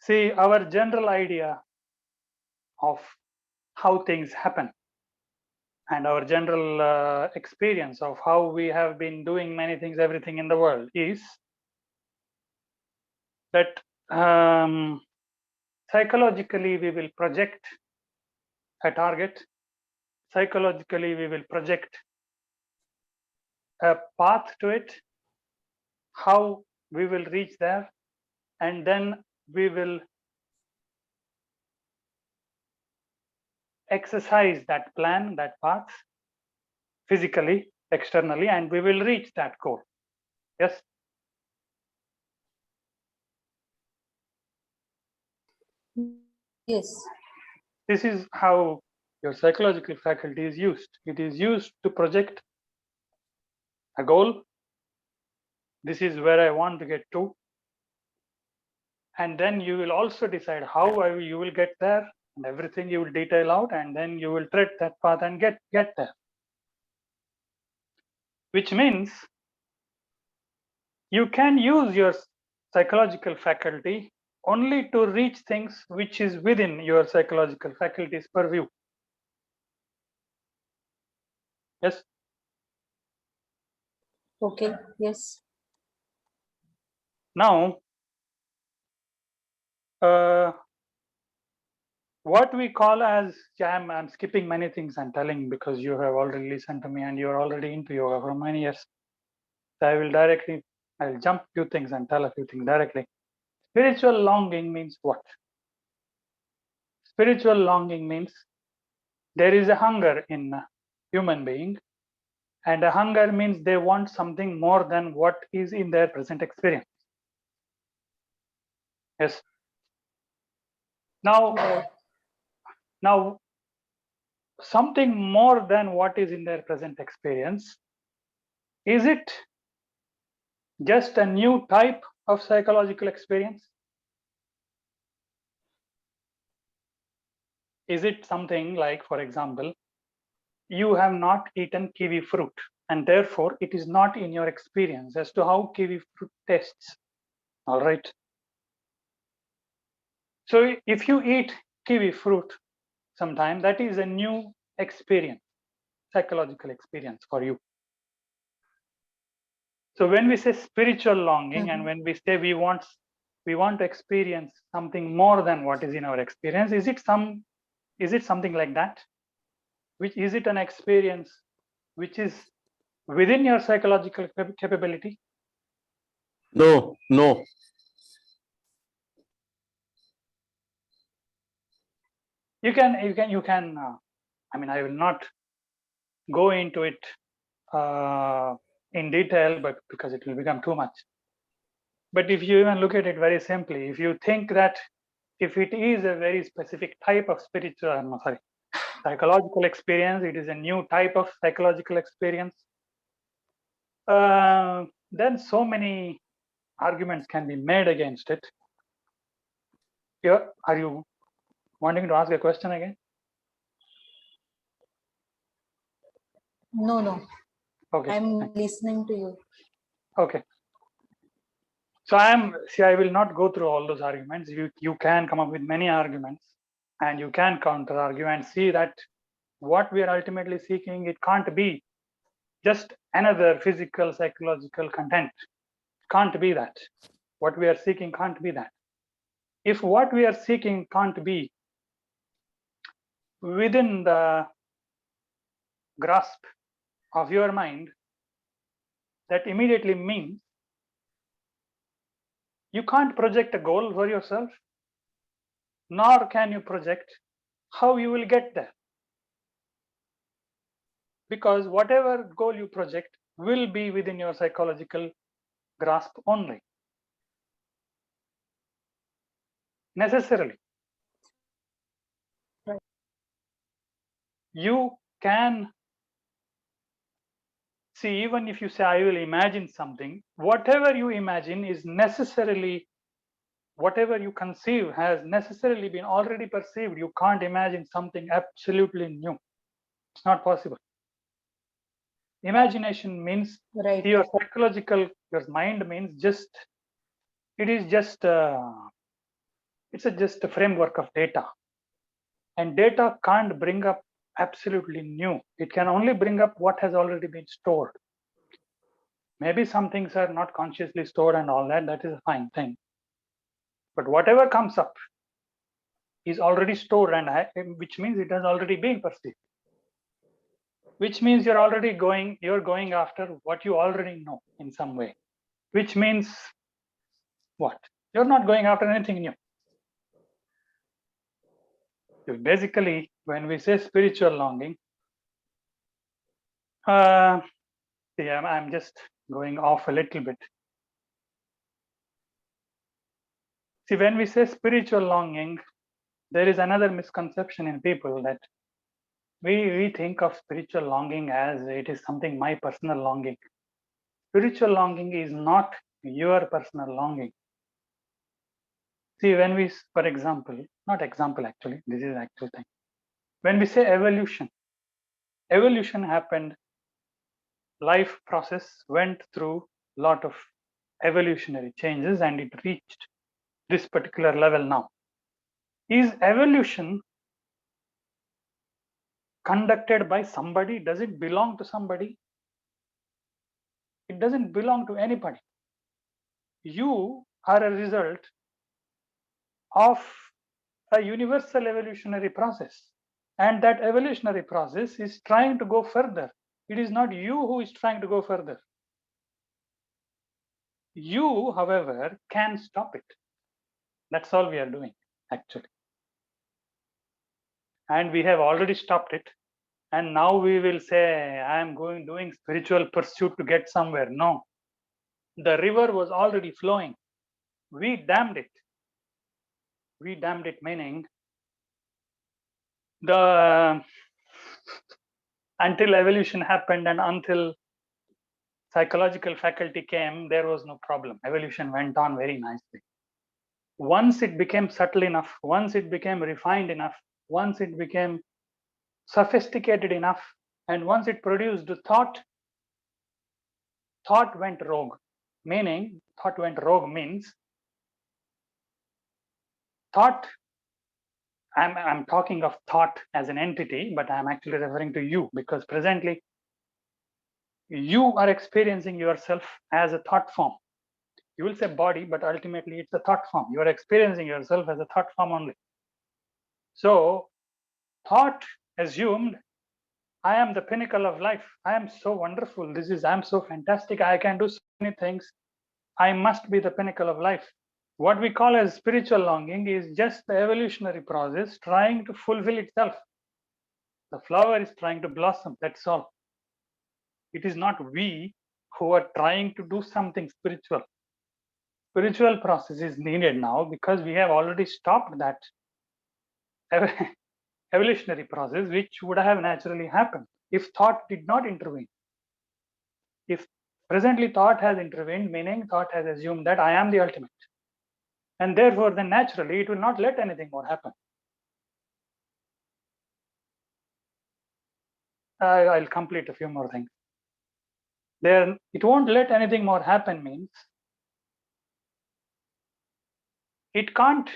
see, our general idea of how things happen and our general experience of how we have been doing many things, everything in the world, is that psychologically we will project a target. Psychologically, we will project a path to it, how we will reach there, and then we will exercise that plan, that path, physically, externally, and we will reach that goal. Yes? Yes. This is how your psychological faculty is used. It is used to project a goal. This is where I want to get to. And then you will also decide how you will get there, and everything you will detail out, and then you will tread that path and get there. Which means you can use your psychological faculty only to reach things which is within your psychological faculty's purview. Yes? Okay. Yes. Now, what we call as, I'm skipping many things and telling because you have already listened to me and you're already into yoga for many years. So I'll jump few things and tell a few things directly. Spiritual longing means what? Spiritual longing means there is a hunger in a human being, and a hunger means they want something more than what is in their present experience. Yes. Now, something more than what is in their present experience, is it just a new type of psychological experience? Is it something like, for example, you have not eaten kiwi fruit, and therefore it is not in your experience as to how kiwi fruit tastes? All right. So if you eat kiwi fruit sometime, that is a new experience, psychological experience for you. So when we say spiritual longing, and when we say we want to experience something more than what is in our experience, is it something like that? Which is it an experience which is within your psychological capability? No. You can. I mean, I will not go into it in detail, but because it will become too much. But if you even look at it very simply, if you think that if it is a very specific type of psychological experience, it is a new type of psychological experience, then so many arguments can be made against it. Are you wanting to ask a question again? No. Okay. I'm listening to you. Okay. So I will not go through all those arguments. You can come up with many arguments, and you can counter argue and see that what we are ultimately seeking, it can't be just another physical, psychological content. Can't be that. What we are seeking can't be that. If what we are seeking can't be within the grasp of your mind, that immediately means you can't project a goal for yourself, nor can you project how you will get there. Because whatever goal you project will be within your psychological grasp only. Necessarily. Right. You can see, even if you say, I will imagine something, whatever you imagine is necessarily, whatever you conceive has necessarily been already perceived. You can't imagine something absolutely new. It's not possible. Imagination means Right. your psychological, your mind means just, it is just, it's just a framework of data. And data can't bring up absolutely new. It can only bring up what has already been stored. Maybe some things are not consciously stored and all that, that is a fine thing. But whatever comes up is already stored, and which means it has already been perceived. Which means you're going after what you already know in some way. Which means what? You're not going after anything new. Basically, when we say spiritual longing, see, I'm just going off a little bit. See, when we say spiritual longing, there is another misconception in people that we think of spiritual longing as it is something my personal longing. Spiritual longing is not your personal longing. See, when we, for example, not example actually, this is actual thing. When we say evolution happened, life process went through a lot of evolutionary changes and it reached this particular level now. Is evolution conducted by somebody? Does it belong to somebody? It doesn't belong to anybody. You are a result of a universal evolutionary process. And that evolutionary process is trying to go further. It is not you who is trying to go further. You, however, can stop it. That's all we are doing, actually. And we have already stopped it. And now we will say, I am doing spiritual pursuit to get somewhere. No. The river was already flowing. We dammed it. We dammed it, meaning until evolution happened and until psychological faculty came, there was no problem. Evolution went on very nicely. Once it became subtle enough, once it became refined enough, once it became sophisticated enough, and once it produced thought went rogue. Meaning, thought went rogue means thought, I'm talking of thought as an entity, but I'm actually referring to you because presently you are experiencing yourself as a thought form. You will say body, but ultimately it's a thought form. You are experiencing yourself as a thought form only. So thought assumed, I am the pinnacle of life. I am so wonderful. I'm so fantastic. I can do so many things. I must be the pinnacle of life. What we call as spiritual longing is just the evolutionary process trying to fulfill itself. The flower is trying to blossom. That's all. It is not we who are trying to do something spiritual. Spiritual process is needed now because we have already stopped that evolutionary process, which would have naturally happened if thought did not intervene. If presently thought has intervened, meaning thought has assumed that I am the ultimate. And therefore, then naturally, it will not let anything more happen. I'll complete a few more things. There, it won't let anything more happen means it can't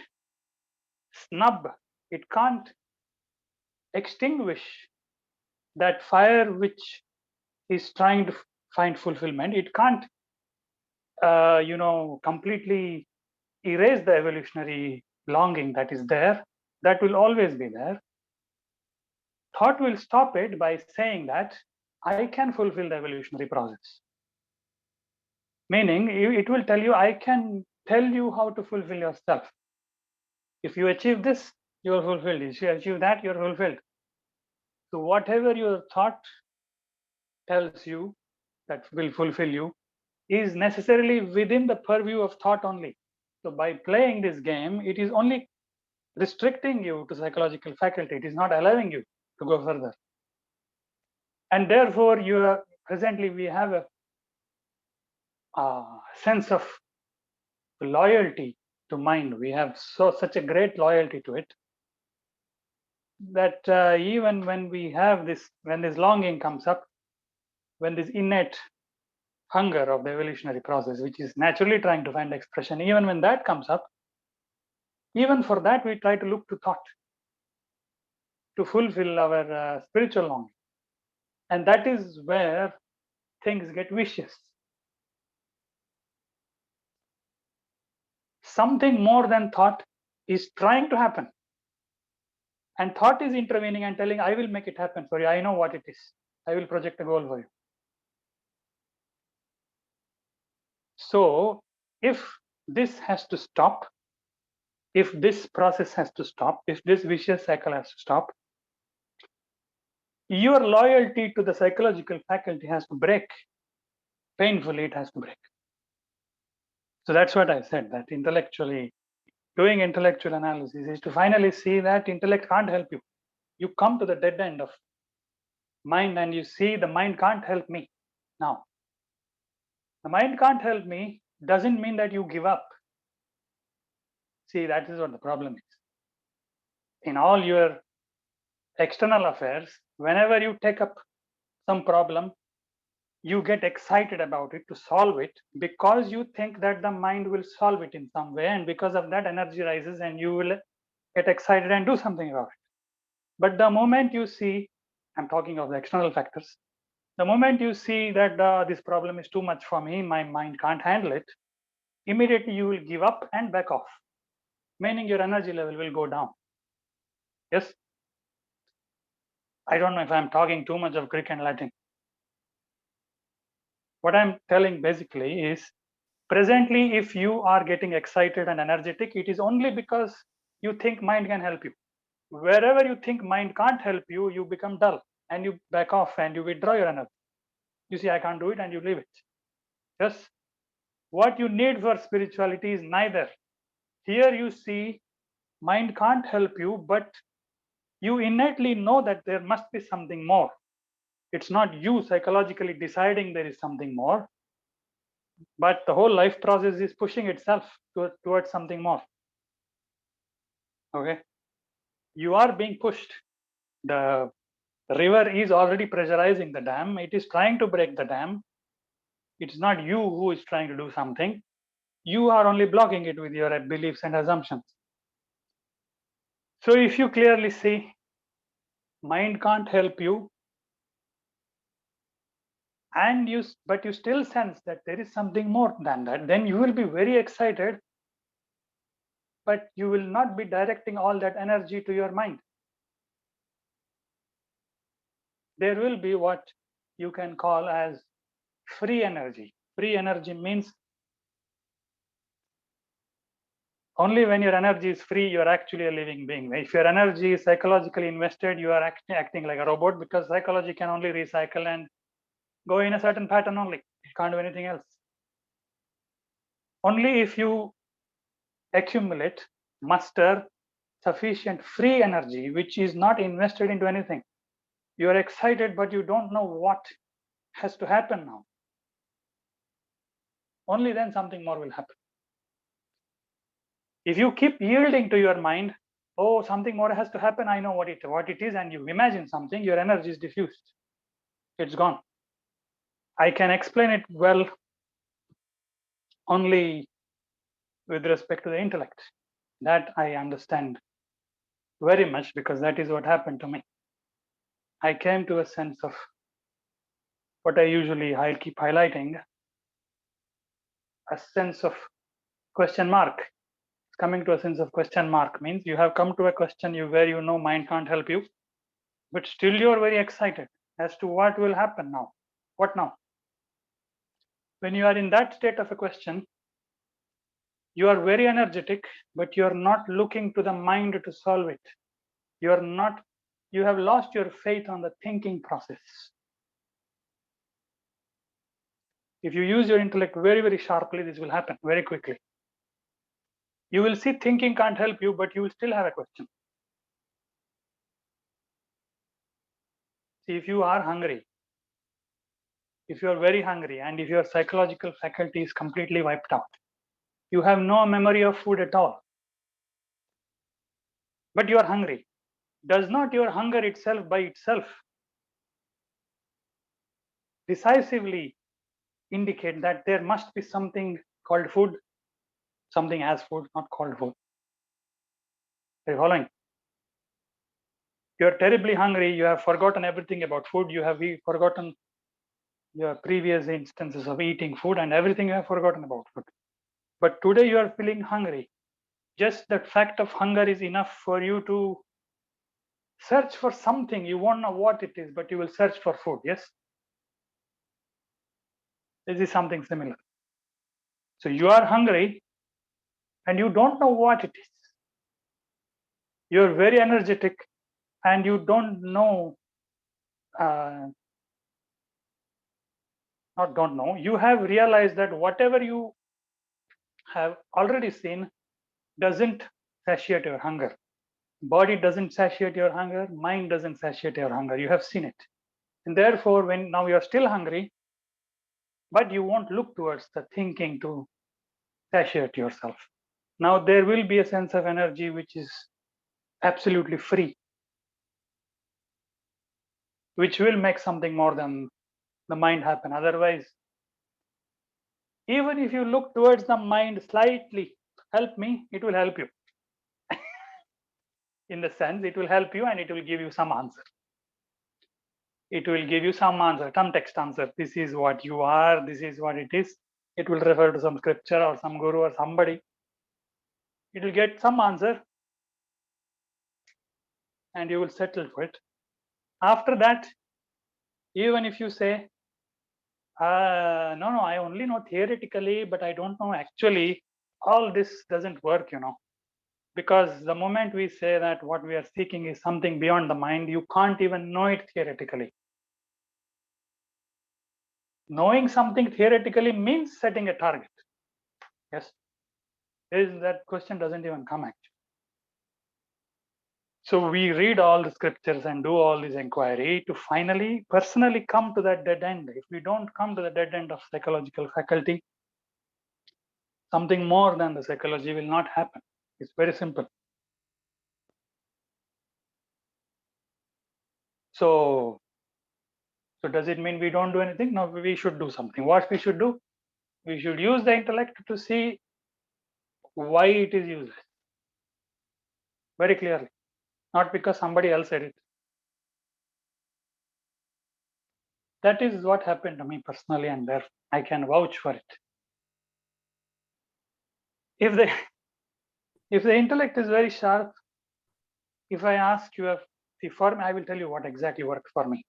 snub, it can't extinguish that fire which is trying to find fulfillment. It can't, completely erase the evolutionary longing that is there. That will always be there. Thought will stop it by saying that I can fulfill the evolutionary process. Meaning, it will tell you, I can tell you how to fulfill yourself. If you achieve this, you are fulfilled. If you achieve that, you are fulfilled. So whatever your thought tells you that will fulfill you is necessarily within the purview of thought only. So by playing this game, it is only restricting you to psychological faculty. It is not allowing you to go further. And therefore, presently we have a sense of loyalty to mind. We have such a great loyalty to it that even when we have this, when this longing comes up, when this innate hunger of the evolutionary process, which is naturally trying to find expression, even when that comes up, even for that we try to look to thought. to fulfill our spiritual longing. And that is where things get vicious. Something more than thought is trying to happen. And thought is intervening and telling, I will make it happen for you. I know what it is. I will project a goal for you. So if this has to stop, if this process has to stop, if this vicious cycle has to stop, your loyalty to the psychological faculty has to break. Painfully, it has to break. So that's what I said, that intellectually, doing intellectual analysis is to finally see that intellect can't help you. You come to the dead end of mind and you see the mind can't help me. Now, the mind can't help me doesn't mean that you give up. See, that is what the problem is. In all your external affairs, whenever you take up some problem, you get excited about it to solve it because you think that the mind will solve it in some way. And because of that, energy rises and you will get excited and do something about it. But the moment you see, I'm talking of the external factors, the moment you see that this problem is too much for me, my mind can't handle it, immediately you will give up and back off, meaning your energy level will go down. Yes? I don't know if I'm talking too much of Greek and Latin. What I'm telling basically is, presently, if you are getting excited and energetic, it is only because you think mind can help you. Wherever you think mind can't help you, you become dull and you back off and you withdraw your energy. You see, I can't do it, and you leave it. Yes. What you need for spirituality is neither. Here you see, mind can't help you, but you innately know that there must be something more. It's not you psychologically deciding there is something more, but the whole life process is pushing itself towards something more. Okay. You are being pushed. The river is already pressurizing the dam. It is trying to break the dam. It's not you who is trying to do something. You are only blocking it with your beliefs and assumptions. So if you clearly see mind can't help you, and but you still sense that there is something more than that, then you will be very excited, but you will not be directing all that energy to your mind. There will be what you can call as free energy. Free energy means only when your energy is free, you are actually a living being. If your energy is psychologically invested, you are acting like a robot, because psychology can only recycle and go in a certain pattern only. It can't do anything else. Only if you accumulate, muster sufficient free energy, which is not invested into anything. You are excited, but you don't know what has to happen now. Only then something more will happen. If you keep yielding to your mind, oh, something more has to happen, I know what it is, and you imagine something, your energy is diffused. It's gone. I can explain it well only with respect to the intellect. That I understand very much, because that is what happened to me. I came to a sense of what I keep highlighting, a sense of question mark. Coming to a sense of question mark means you have come to a question where you know mind can't help you, but still you're very excited as to what will happen now. What now? When you are in that state of a question, you are very energetic, but you're not looking to the mind to solve it. You have lost your faith on the thinking process. If you use your intellect very, very sharply, this will happen very quickly. You will see thinking can't help you, but you will still have a question. See, if you are hungry, if you are very hungry, and if your psychological faculty is completely wiped out, you have no memory of food at all, but you are hungry. Does not your hunger itself by itself decisively indicate that there must be something called food, something as food, not called food? Are you following? You're terribly hungry. You have forgotten everything about food. You have forgotten your previous instances of eating food and everything you have forgotten about food. But today you are feeling hungry. Just that fact of hunger is enough for you to search for something. You won't know what it is, but you will search for food. Yes. This is something similar. So you are hungry and you don't know what it is. You're very energetic and you don't know, you have realized that whatever you have already seen doesn't satiate your hunger. Body doesn't satiate your hunger, mind doesn't satiate your hunger. You have seen it. And therefore, when now you're still hungry, but you won't look towards the thinking to satiate yourself. Now there will be a sense of energy which is absolutely free, which will make something more than the mind happen. Otherwise, even if you look towards the mind slightly, help me, it will help you. In the sense, it will help you and it will give you some answer. It will give you some answer, some text answer. This is what you are, this is what it is. It will refer to some scripture or some guru or somebody. It will get some answer and you will settle for it. After that, even if you say, no, I only know theoretically, but I don't know actually, all this doesn't work, because the moment we say that what we are seeking is something beyond the mind, you can't even know it theoretically. Knowing something theoretically means setting a target. Yes, that question doesn't even come actually. So we read all the scriptures and do all this inquiry to finally personally come to that dead end. If we don't come to the dead end of psychological faculty, something more than the psychology will not happen. It's very simple. So does it mean we don't do anything? No, we should do something. What we should do? We should use the intellect to see why it is useless. Very clearly. Not because somebody else said it. That is what happened to me personally, and there I can vouch for it. If the intellect is very sharp, if I ask you, for me, I will tell you what exactly worked for me.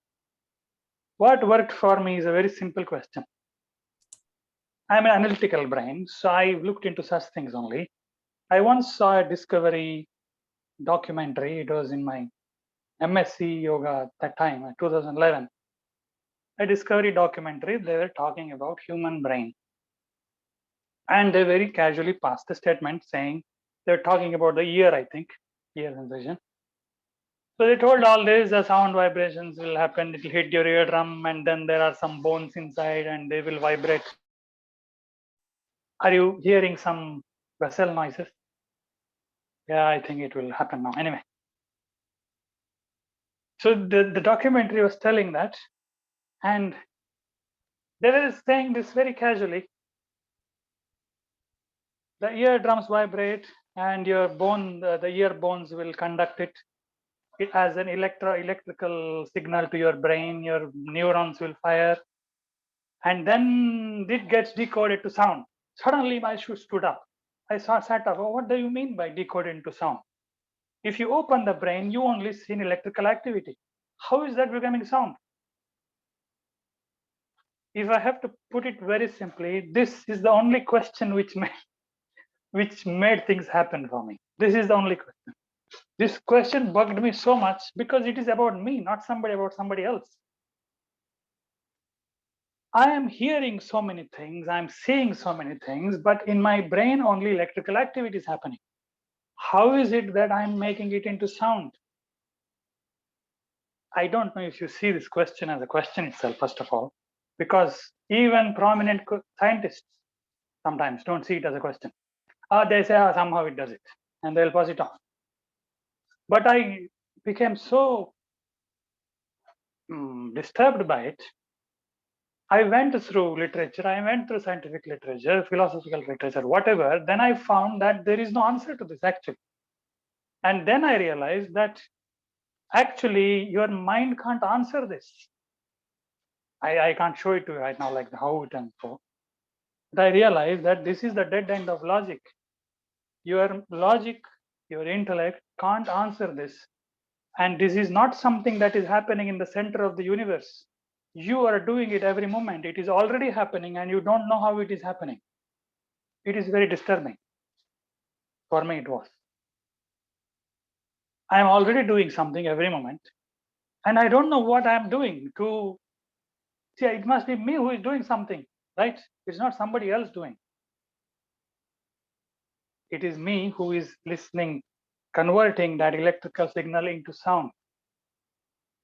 What worked for me is a very simple question. I'm an analytical brain, so I looked into such things only. I once saw a Discovery documentary. It was in my MSc Yoga at that time, 2011. A Discovery documentary, they were talking about human brain. And they very casually passed a statement saying, they're talking about the ear, I think, ear sensation. So they told all this, the sound vibrations will happen, it will hit your eardrum, and then there are some bones inside and they will vibrate. Are you hearing some vessel noises? Yeah, I think it will happen now. Anyway. So the documentary was telling that, and they were saying this very casually. The eardrums vibrate and your bone, the ear bones will conduct it. It has an electrical signal to your brain, your neurons will fire, and then it gets decoded to sound. Suddenly my shoe stood up. I sat up. Oh, what do you mean by decoded into sound? If you open the brain, you only see electrical activity. How is that becoming sound? If I have to put it very simply, this is the only question which made things happen for me. This is the only question. This question bugged me so much because it is about me, not about somebody else. I am hearing so many things, I'm seeing so many things, but in my brain only electrical activity is happening. How is it that I'm making it into sound? I don't know if you see this question as a question itself, first of all, because even prominent scientists sometimes don't see it as a question. They say, somehow it does it, and they'll pass it off. But I became so disturbed by it. I went through literature, I went through scientific literature, philosophical literature, whatever. Then I found that there is no answer to this actually. And then I realized that Actually, your mind can't answer this. I can't show it to you right now, like how it and so. But I realize that this is the dead end of logic. Your logic, your intellect can't answer this. And this is not something that is happening in the center of the universe. You are doing it every moment. It is already happening and you don't know how it is happening. It is very disturbing. For me, it was. I am already doing something every moment. And I don't know what I am doing to see. It must be me who is doing something, right? It's not somebody else doing. It is me who is listening, converting that electrical signal into sound.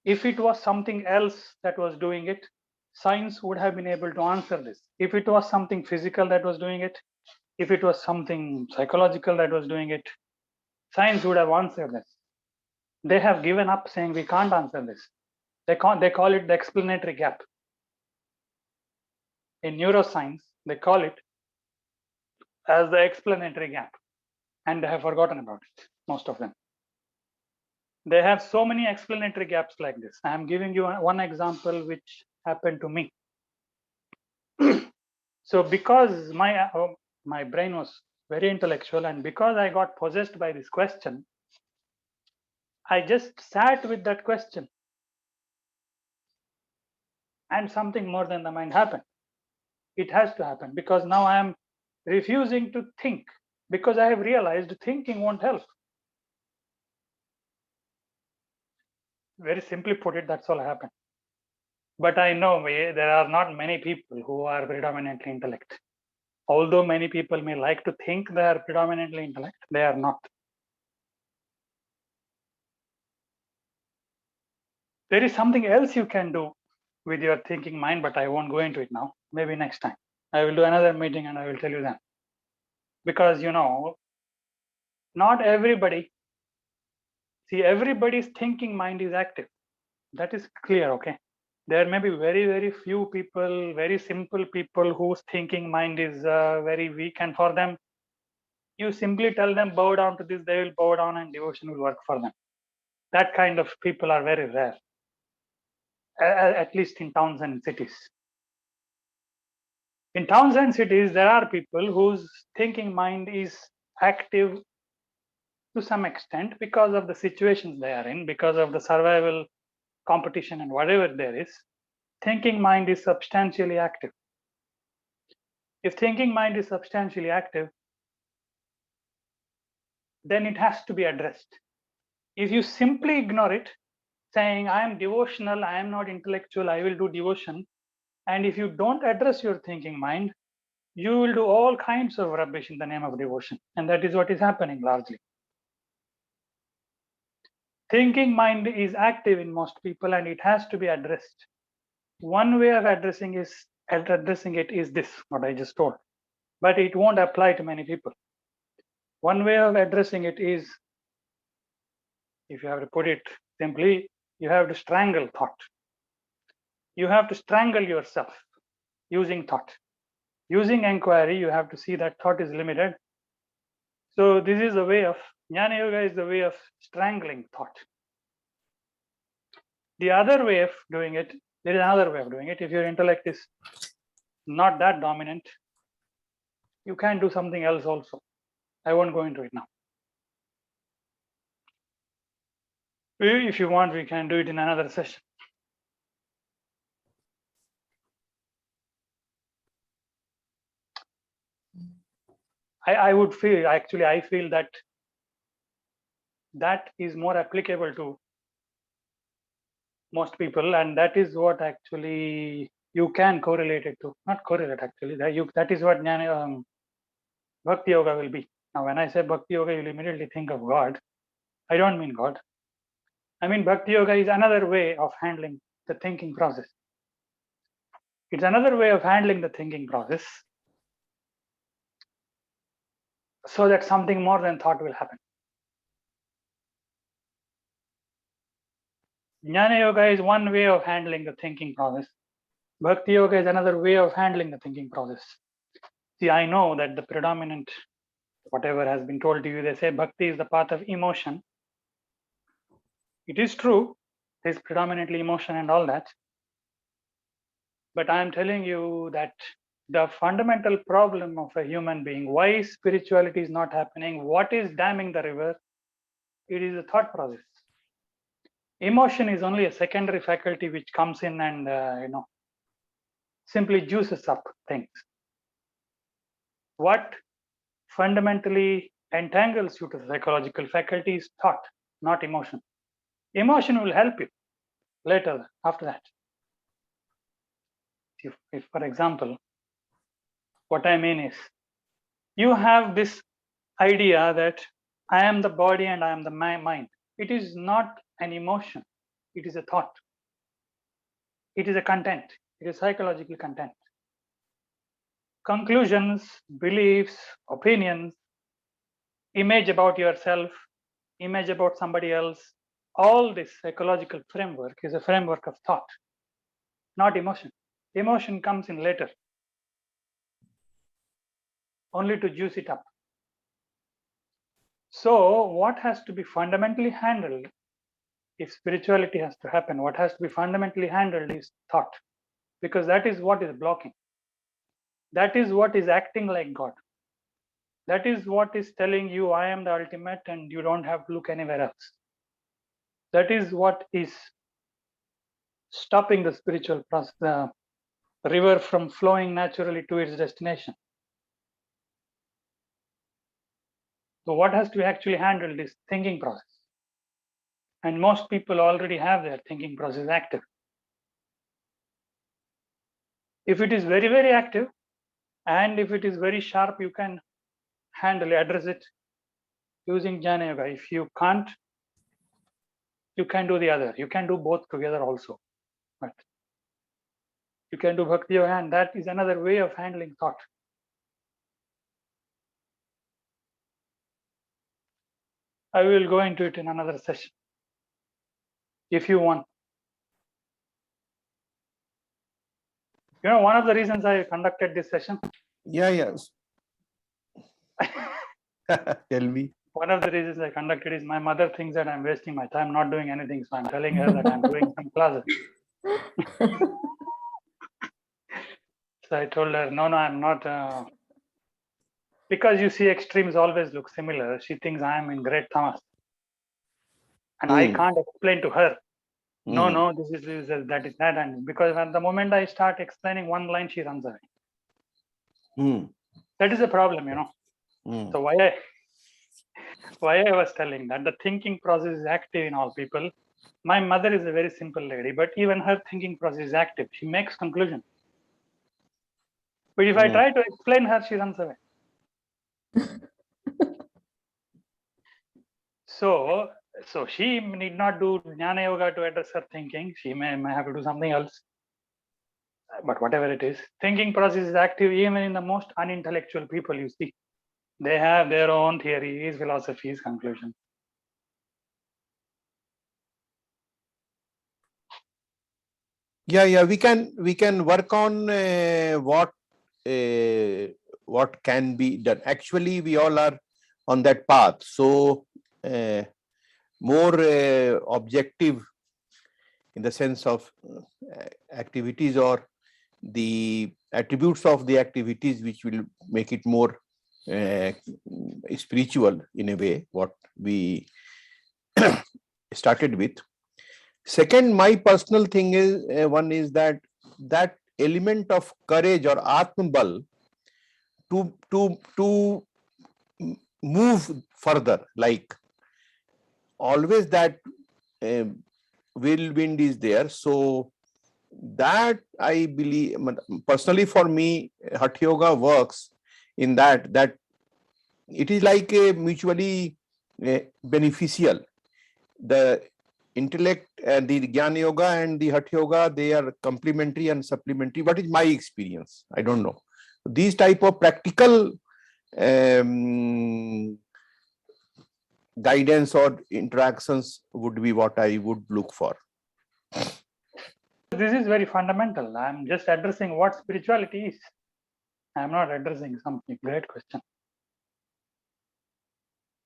If it was something else that was doing it, science would have been able to answer this. If it was something physical that was doing it, if it was something psychological that was doing it, science would have answered this. They have given up saying we can't answer this. They call it the explanatory gap. In neuroscience, they call it as the explanatory gap. And they have forgotten about it, most of them. They have so many explanatory gaps like this. I am giving you one example which happened to me. So because my brain was very intellectual, and because I got possessed by this question, I just sat with that question, and something more than the mind happened. It has to happen because now I am refusing to think, because I have realized thinking won't help. Very simply put it, that's all happened. But I know there are not many people who are predominantly intellect. Although many people may like to think they are predominantly intellect, they are not. There is something else you can do with your thinking mind, but I won't go into it now. Maybe next time. I will do another meeting and I will tell you then. Because, not everybody, see, everybody's thinking mind is active. That is clear, okay? There may be very, very few people, very simple people whose thinking mind is very weak. And for them, you simply tell them, bow down to this, they will bow down and devotion will work for them. That kind of people are very rare, at least in towns and cities. In towns and cities, there are people whose thinking mind is active to some extent because of the situations they are in, because of the survival, competition, and whatever there is. Thinking mind is substantially active. If thinking mind is substantially active, then it has to be addressed. If you simply ignore it, saying, I am devotional, I am not intellectual, I will do devotion, and if you don't address your thinking mind, you will do all kinds of rubbish in the name of devotion. And that is what is happening largely. Thinking mind is active in most people and it has to be addressed. One way of addressing it is this, what I just told, but it won't apply to many people. One way of addressing it is, if you have to put it simply, you have to strangle thought. You have to strangle yourself using thought. Using inquiry, you have to see that thought is limited. So this is a way of, Jnana Yoga is the way of strangling thought. The other way of doing it, there is another way of doing it. If your intellect is not that dominant, you can do something else also. I won't go into it now. If you want, we can do it in another session. I would feel, actually, I feel that that is more applicable to most people, and that is what actually you can correlate it to. Not correlate, actually. That is what Bhakti Yoga will be. Now, when I say Bhakti Yoga, you'll immediately think of God. I don't mean God. I mean, Bhakti Yoga is another way of handling the thinking process. It's another way of handling the thinking process so that something more than thought will happen. Jnana Yoga is one way of handling the thinking process. Bhakti Yoga is another way of handling the thinking process. See, I know that the predominant, whatever has been told to you, they say Bhakti is the path of emotion. It is true, it is predominantly emotion and all that. But I am telling you that the fundamental problem of a human being, why spirituality is not happening, what is damming the river, it is a thought process. Emotion is only a secondary faculty which comes in and simply juices up things. What fundamentally entangles you to the psychological faculty is thought, not emotion. Emotion will help you later after that. If for example, what I mean is, you have this idea that I am the body and I am the mind. It is not an emotion, it is a thought. It is a content, it is psychological content. Conclusions, beliefs, opinions, image about yourself, image about somebody else, all this psychological framework is a framework of thought, not emotion. Emotion comes in later, only to juice it up. So what has to be fundamentally handled, if spirituality has to happen, what has to be fundamentally handled is thought, because that is what is blocking. That is what is acting like God. That is what is telling you, I am the ultimate and you don't have to look anywhere else. That is what is stopping the spiritual process, the river from flowing naturally to its destination. So what has to be actually handled is thinking process. And most people already have their thinking process active. If it is very, very active, and if it is very sharp, you can address it using Jnana Yoga. If you can't, you can do the other. You can do both together also. But you can do Bhakti Yoga, and that is another way of handling thought. I will go into it in another session, if you want. One of the reasons I conducted this session. Yeah, yes. Tell me. One of the reasons I conducted is my mother thinks that I'm wasting my time not doing anything. So I'm telling her that I'm doing some classes. So I told her, no, I'm not. Because you see, extremes always look similar. She thinks I am in great tamas. And I can't explain to her, no, this is that is that. And because at the moment I start explaining one line, she runs away. That is a problem, So why I was telling that the thinking process is active in all people. My mother is a very simple lady, but even her thinking process is active. She makes conclusions. But if I try to explain her, she runs away. So she need not do Jnana Yoga to address her thinking. She may have to do something else. But whatever it is, thinking process is active even in the most unintellectual people you see. They have their own theories, philosophies, conclusions. Yeah. We can work on what can be done. Actually, we all are on that path. So more objective in the sense of activities or the attributes of the activities which will make it more spiritual in a way, what we started with. Second, my personal thing is one is that element of courage or atmabal to move further, like always that whirlwind is there. So that I believe personally for me, Hatha Yoga works in that it is like a mutually beneficial. The intellect and the Jnana Yoga and the Hatha Yoga, they are complementary and supplementary. What is my experience? I don't know. These type of practical guidance or interactions would be what I would look for. This is very fundamental. I'm just addressing what spirituality is. I'm not addressing something. Great question.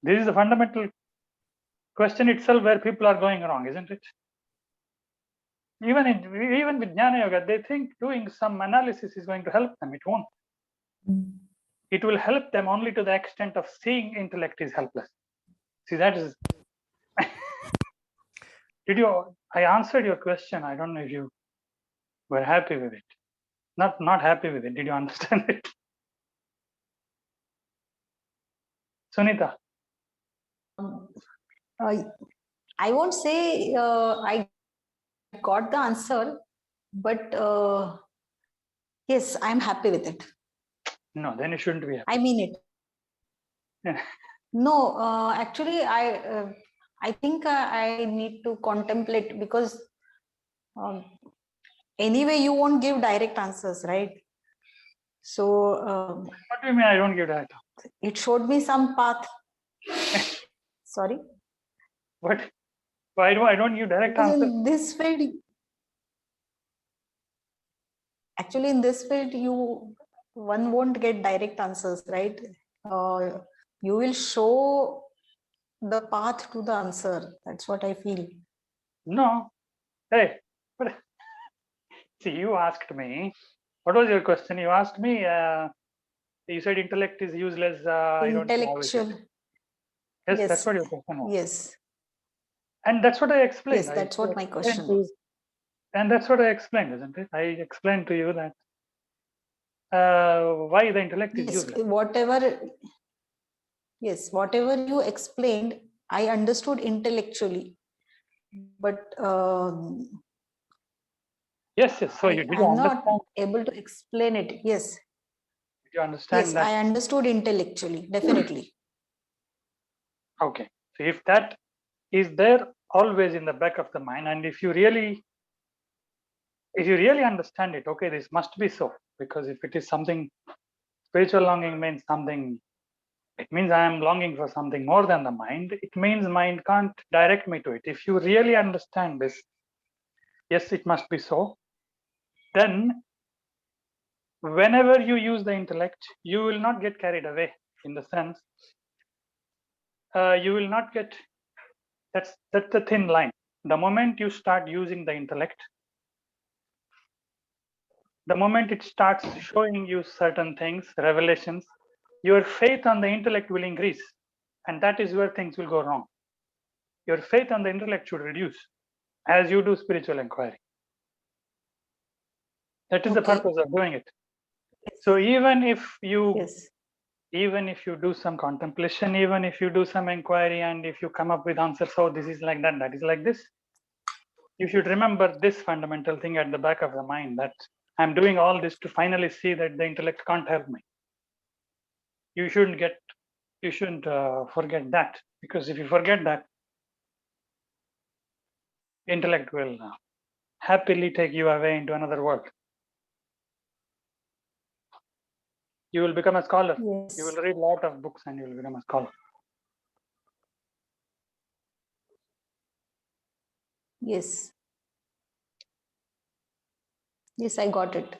This is a fundamental question itself where people are going wrong, isn't it? Even with Jnana Yoga, they think doing some analysis is going to help them. It won't. It will help them only to the extent of seeing intellect is helpless. See, that is. I answered your question. I don't know if you were happy with it. Not happy with it. Did you understand it? Sunita. I won't say I got the answer, but yes, I'm happy with it. No, then you shouldn't be happy. I mean it. Yeah. No, actually, I think I need to contemplate, because anyway, you won't give direct answers, right? So What do you mean I don't give that? it showed me some path. Sorry. What? Why do I don't give direct Because answer? in this field, actually in this field, one won't get direct answers, right? You will show the path to the answer. That's what I feel. No. Hey, but see, you asked me. What was your question? You asked me. You said intellect is useless. I don't know how is it. Intellectual. Yes, Yes. that's what your question was. Yes. And that's what I explained. Yes, that's what my explained question to you- was. And that's what I explained, isn't it? I explained to you that why the intellect is Yes, useless. whatever you explained, I understood intellectually, but Yes. So you did you I'm not understand? able to explain it. Yes, Did you understand yes, that? I understood intellectually, definitely. Okay. So if that is there always in the back of the mind, and if you really understand it, okay, this must be so, because if it is something, spiritual longing means something, it means I am longing for something more than the mind. It means mind can't direct me to it. If you really understand this, yes, it must be so, then whenever you use the intellect, you will not get carried away, in the sense you will not get, that's the thin line. The moment you start using the intellect, the moment it starts showing you certain things, revelations, your faith on the intellect will increase, and that is where things will go wrong. Your faith on the intellect should reduce as you do spiritual inquiry. That is the Okay. purpose of doing it. So even if you Yes. do some contemplation, even if you do some inquiry, and if you come up with answers, so this is like that is like this, you should remember this fundamental thing at the back of the mind, that I'm doing all this to finally see that the intellect can't help me. You shouldn't forget that, because if you forget that, intellect will happily take you away into another world. You will become a scholar. Yes. You will read a lot of books and you will become a scholar. Yes. Yes, I got it.